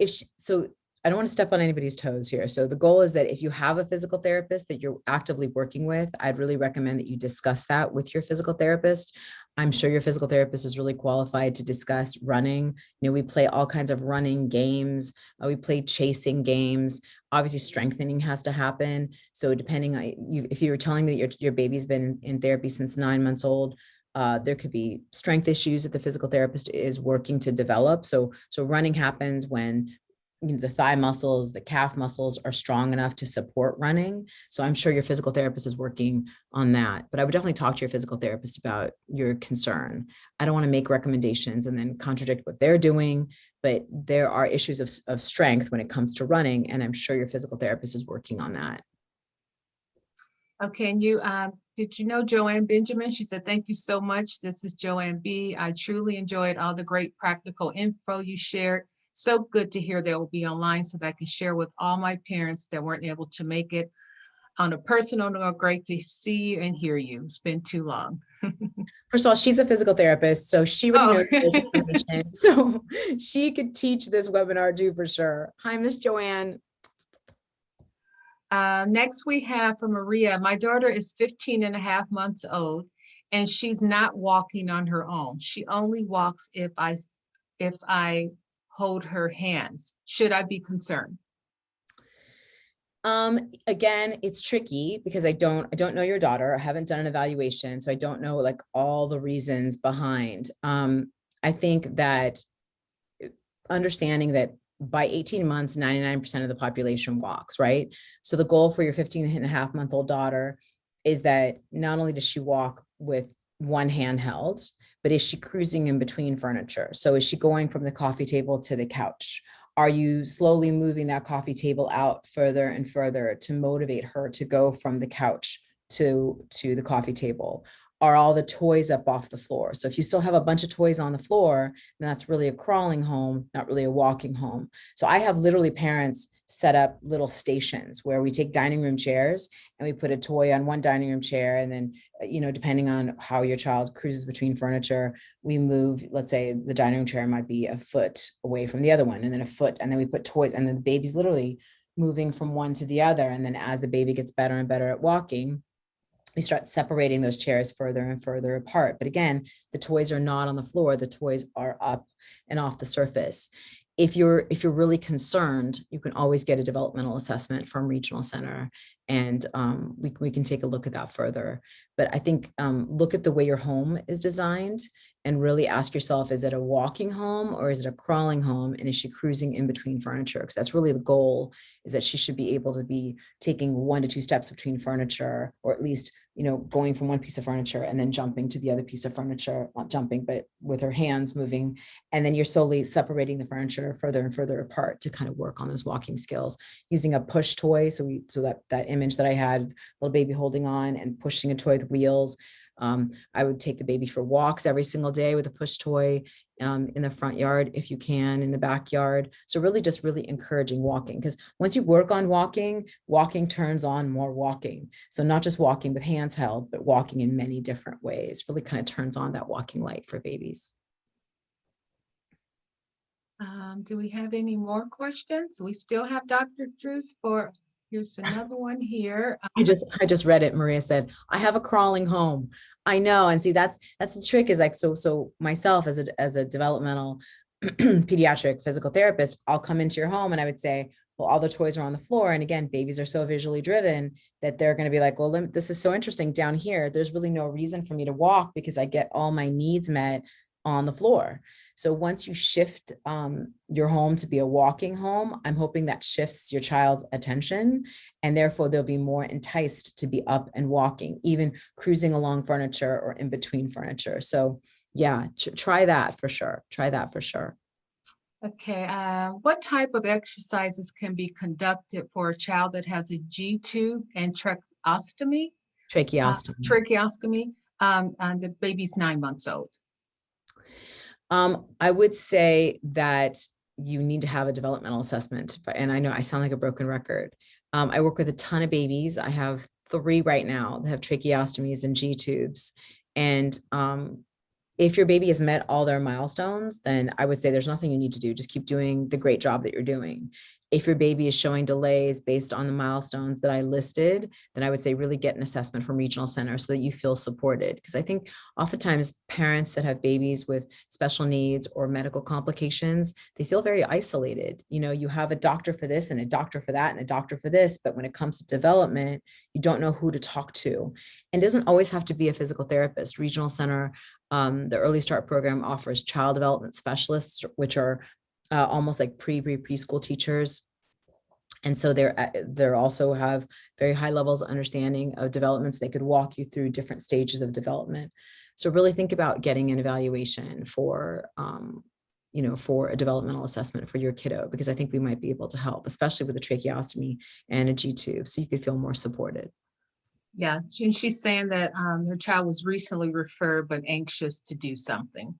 I don't want to step on anybody's toes here. So the goal is that if you have a physical therapist that you're actively working with, I'd really recommend that you discuss that with your physical therapist. I'm sure your physical therapist is really qualified to discuss running. We play all kinds of running games. We play chasing games. Obviously, strengthening has to happen. So depending on if you were telling me that your baby's been in therapy since 9 months old, there could be strength issues that the physical therapist is working to develop. So running happens when the thigh muscles, the calf muscles are strong enough to support running. So I'm sure your physical therapist is working on that, but I would definitely talk to your physical therapist about your concern. I don't want to make recommendations and then contradict what they're doing, but there are issues of strength when it comes to running, and I'm sure your physical therapist is working on that. Okay, and did you know Joanne Benjamin? She said, thank you so much. This is Joanne B. I truly enjoyed all the great practical info you shared. So good to hear they will be online so that I can share with all my parents that weren't able to make it. On a personal note, great to see you and hear you. It's been too long. First of all, she's a physical therapist, so she already knows this information. So she could teach this webinar too, for sure. Hi, Miss Joanne. Next we have from Maria. My daughter is 15 and a half months old, and she's not walking on her own. She only walks if I hold her hands. Should I be concerned? Again, it's tricky because I don't know your daughter. I haven't done an evaluation, so I don't know like all the reasons behind. I think that understanding that by 18 months, 99% of the population walks, right? So the goal for your 15 and a half month old daughter is that not only does she walk with one hand held, but is she cruising in between furniture? So is she going from the coffee table to the couch? Are you slowly moving that coffee table out further and further to motivate her to go from the couch to the coffee table? Are all the toys up off the floor? So if you still have a bunch of toys on the floor, then that's really a crawling home, not really a walking home. So I have literally parents set up little stations where we take dining room chairs and we put a toy on one dining room chair. And then, depending on how your child cruises between furniture, we move, let's say the dining room chair might be a foot away from the other one, and then a foot, and then we put toys, and then the baby's literally moving from one to the other. And then as the baby gets better and better at walking, we start separating those chairs further and further apart. But again, the toys are not on the floor. The toys are up and off the surface. If you're really concerned, you can always get a developmental assessment from regional center, and we can take a look at that further. But I think look at the way your home is designed and really ask yourself, is it a walking home or is it a crawling home? And is she cruising in between furniture? Because that's really the goal, is that she should be able to be taking 1 to 2 steps between furniture, or at least, going from one piece of furniture and then jumping to the other piece of furniture, not jumping, but with her hands moving. And then you're slowly separating the furniture further and further apart to kind of work on those walking skills using a push toy. So that image that I had, little baby holding on and pushing a toy with wheels. I would take the baby for walks every single day with a push toy in the front yard, if you can, in the backyard. So really encouraging walking, because once you work on walking, walking turns on more walking. So not just walking with hands held, but walking in many different ways really kind of turns on that walking light for babies. Do we have any more questions? We still have Dr. Druz here's another one here. I just read it. Maria said, I have a crawling home. I know. And see, that's the trick, is like, so myself as a developmental pediatric physical therapist, I'll come into your home and I would say, well, all the toys are on the floor. And again, babies are so visually driven that they're going to be like, well, this is so interesting down here. There's really no reason for me to walk because I get all my needs met on the floor. So once you shift your home to be a walking home, I'm hoping that shifts your child's attention, and therefore they'll be more enticed to be up and walking, even cruising along furniture or in between furniture. So yeah, try that for sure. Try that for sure. Okay. What type of exercises can be conducted for a child that has a G-tube and tracheostomy? Tracheostomy. And the baby's 9 months old. I would say that you need to have a developmental assessment. And I know I sound like a broken record. I work with a ton of babies. I have 3 right now that have tracheostomies and G-tubes. And if your baby has met all their milestones, then I would say there's nothing you need to do. Just keep doing the great job that you're doing. If your baby is showing delays based on the milestones that I listed, then I would say really get an assessment from regional center so that you feel supported. Because I think oftentimes parents that have babies with special needs or medical complications, they feel very isolated. You have a doctor for this and a doctor for that and a doctor for this, but when it comes to development, you don't know who to talk to. And it doesn't always have to be a physical therapist. Regional center, the Early Start program offers child development specialists, which are almost like preschool teachers. And so they're also have very high levels of understanding of development. So they could walk you through different stages of development. So really think about getting an evaluation for a developmental assessment for your kiddo, because I think we might be able to help, especially with a tracheostomy and a G-tube, so you could feel more supported. Yeah, and she's saying that her child was recently referred, but anxious to do something.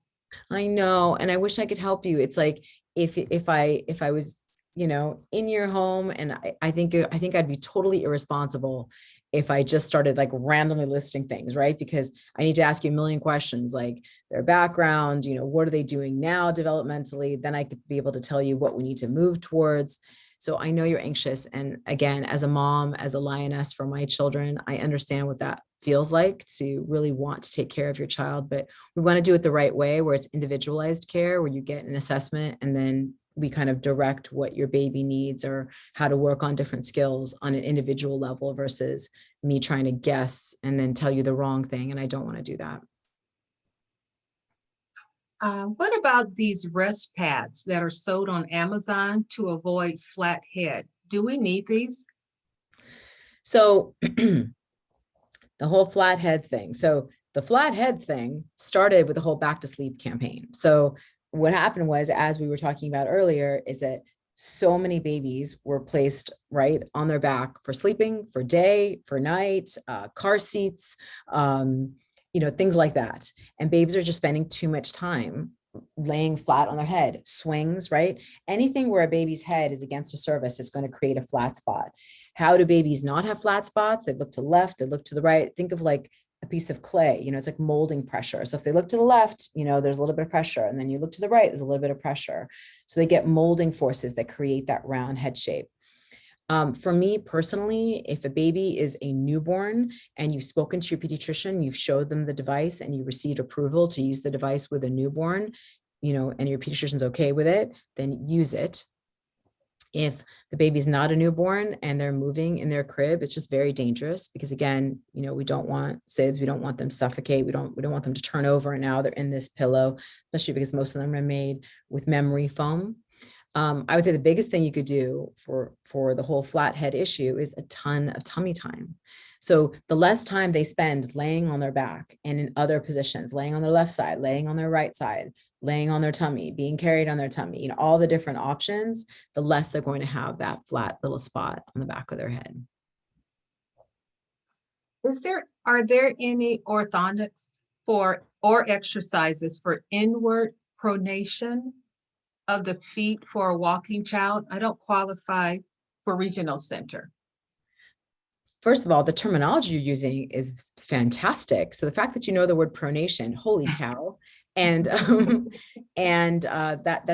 I know, and I wish I could help you. It's like if I was, in your home, and I think I'd be totally irresponsible if I just started like randomly listing things, right? Because I need to ask you a million questions, like their background, what are they doing now developmentally? Then I could be able to tell you what we need to move towards. So I know you're anxious. And again, as a mom, as a lioness for my children, I understand what that feels like to really want to take care of your child, but we want to do it the right way, where it's individualized care, where you get an assessment and then we kind of direct what your baby needs or how to work on different skills on an individual level versus me trying to guess and then tell you the wrong thing. And I don't want to do that. What about these rest pads that are sold on Amazon to avoid flat head? Do we need these? So the whole flat head thing. So the flat head thing started with the whole back to sleep campaign. So what happened was, as we were talking about earlier, is that so many babies were placed right on their back for sleeping, for day, for night, car seats, things like that. And babies are just spending too much time laying flat on their head, swings, right? Anything where a baby's head is against a surface is going to create a flat spot. How do babies not have flat spots? They look to the left, they look to the right. Think of like a piece of clay, it's like molding pressure. So if they look to the left, there's a little bit of pressure. And then you look to the right, there's a little bit of pressure. So they get molding forces that create that round head shape. For me personally, if a baby is a newborn and you've spoken to your pediatrician, you've showed them the device and you received approval to use the device with a newborn, and your pediatrician's okay with it, then use it. If the baby's not a newborn and they're moving in their crib, it's just very dangerous because again, we don't want SIDS, we don't want them to suffocate, we don't want them to turn over and now they're in this pillow, especially because most of them are made with memory foam. I would say the biggest thing you could do for the whole flat head issue is a ton of tummy time. So the less time they spend laying on their back and in other positions, laying on their left side, laying on their right side, laying on their tummy, being carried on their tummy, all the different options, the less they're going to have that flat little spot on the back of their head. Are there any orthotics or exercises for inward pronation of the feet for a walking child? I don't qualify for regional center. First of all, the terminology you're using is fantastic. So the fact that you know the word pronation, holy cow. And that's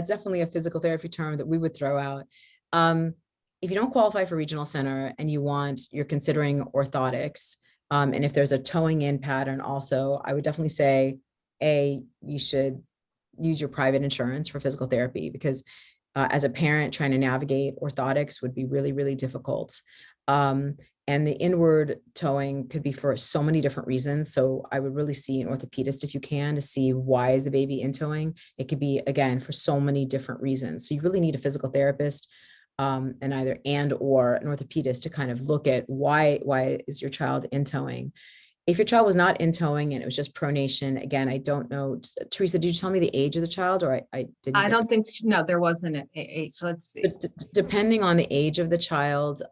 definitely a physical therapy term that we would throw out. If you don't qualify for regional center and you're considering orthotics, and if there's a toeing in pattern also, I would definitely say, you should use your private insurance for physical therapy because as a parent trying to navigate orthotics would be really, really difficult. And the inward toeing could be for so many different reasons. So I would really see an orthopedist if you can to see why is the baby in toeing. It could be, again, for so many different reasons. So you really need a physical therapist and either or an orthopedist to kind of look at why is your child in toeing. If your child was not in toeing and it was just pronation, again, I don't know. Teresa, did you tell me the age of the child or I didn't? I don't think, no, there wasn't an age. Let's see. Depending on the age of the child,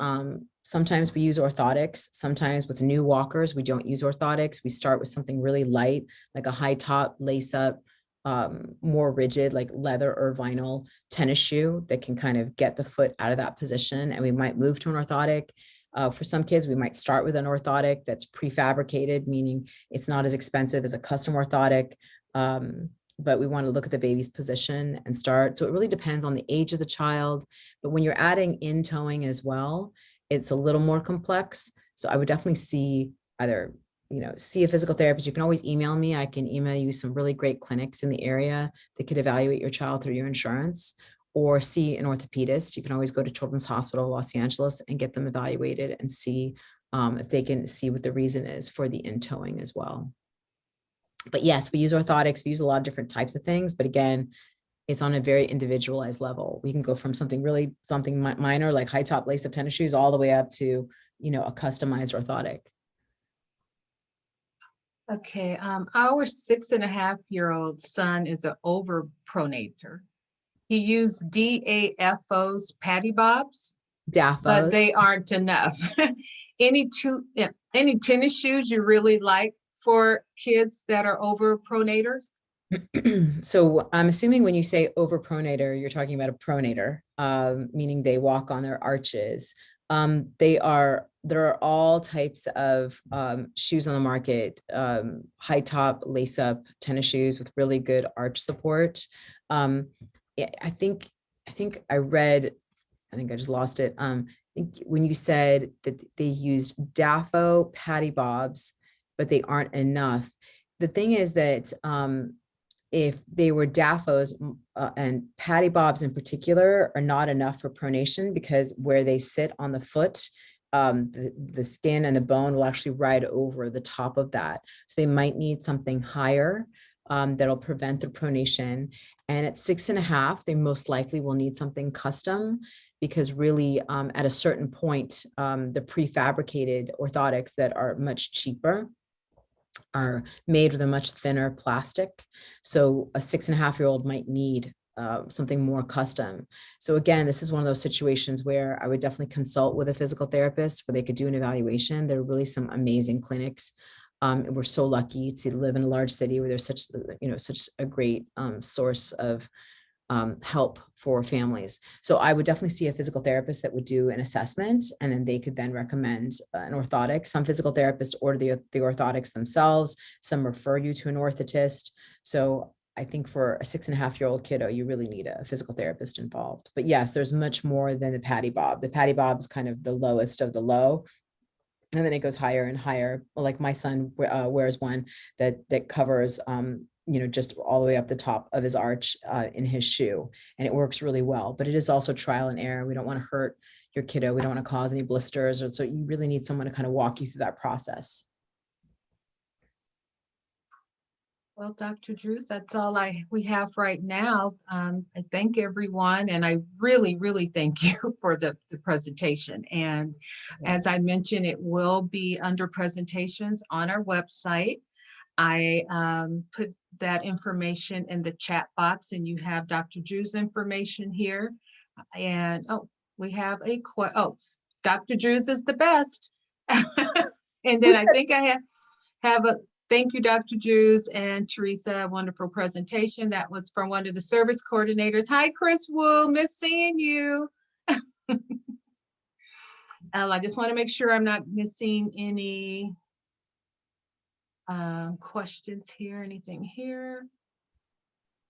sometimes we use orthotics. Sometimes with new walkers, we don't use orthotics. We start with something really light, like a high top lace up, more rigid, like leather or vinyl tennis shoe that can kind of get the foot out of that position. And we might move to an orthotic. For some kids, we might start with an orthotic that's prefabricated, meaning it's not as expensive as a custom orthotic, but we want to look at the baby's position and start. So it really depends on the age of the child. But when you're adding in toeing as well, it's a little more complex. So I would definitely see either, see a physical therapist. You can always email me. I can email you some really great clinics in the area that could evaluate your child through your insurance, or see an orthopedist. You can always go to Children's Hospital Los Angeles and get them evaluated and see if they can see what the reason is for the in-toeing as well. But yes, we use orthotics. We use a lot of different types of things. But again, it's on a very individualized level. We can go from something minor, like high top lace up tennis shoes, all the way up to, a customized orthotic. Okay, our 6.5-year-old son is an overpronator. He used DAFO's patty bobs, but they aren't enough. Any tennis shoes you really like for kids that are overpronators? So I'm assuming when you say overpronator, you're talking about a pronator, meaning they walk on their arches. There are all types of shoes on the market, high top lace up tennis shoes with really good arch support. I think I read, I think I just lost it. I think when you said that they used DAFO patty bobs, but they aren't enough. The thing is that if they were DAFOs and patty bobs in particular are not enough for pronation because where they sit on the foot, the skin and the bone will actually ride over the top of that. So they might need something higher that'll prevent the pronation. And at 6.5, they most likely will need something custom because really at a certain point, the prefabricated orthotics that are much cheaper are made with a much thinner plastic. So a 6.5-year-old might need something more custom. So again, this is one of those situations where I would definitely consult with a physical therapist where they could do an evaluation. There are really some amazing clinics. And we're so lucky to live in a large city where there's such a great source of help for families. So I would definitely see a physical therapist that would do an assessment, and then they could then recommend an orthotic. Some physical therapists order the orthotics themselves. Some refer you to an orthotist. So I think for a 6.5-year-old kiddo, you really need a physical therapist involved. But yes, there's much more than the patty bob. The patty bob is kind of the lowest of the low. And then it goes higher and higher. Like my son wears one that covers just all the way up the top of his arch in his shoe. And it works really well, but it is also trial and error. We don't want to hurt your kiddo. We don't want to cause any blisters. So you really need someone to kind of walk you through that process. Well, Dr. Druz, that's all we have right now. I thank everyone, and I really, really thank you for the presentation. And as I mentioned, it will be under presentations on our website. I put that information in the chat box, and you have Dr. Druz information here. And we have Dr. Druz is the best. And then I think I have a thank you, Dr. Druz and Teresa. Wonderful presentation. That was from one of the service coordinators. Hi, Chris Wu. Miss seeing you. I just want to make sure I'm not missing any questions here. Anything here?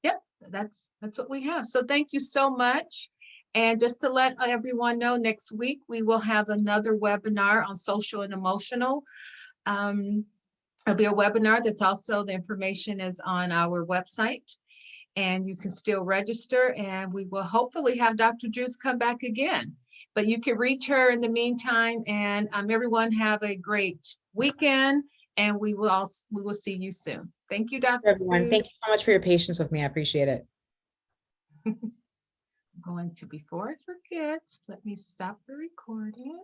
Yep, that's what we have. So thank you so much. And just to let everyone know, next week we will have another webinar on social and emotional. It'll be a webinar that's also, the information is on our website, and you can still register, and we will hopefully have Dr. Druz come back again. But you can reach her in the meantime, and everyone have a great weekend, and we will see you soon. Thank you, Dr. Everyone, Druz. thank you so much for your patience with me. I appreciate it. I'm going to, before I forget, let me stop the recording.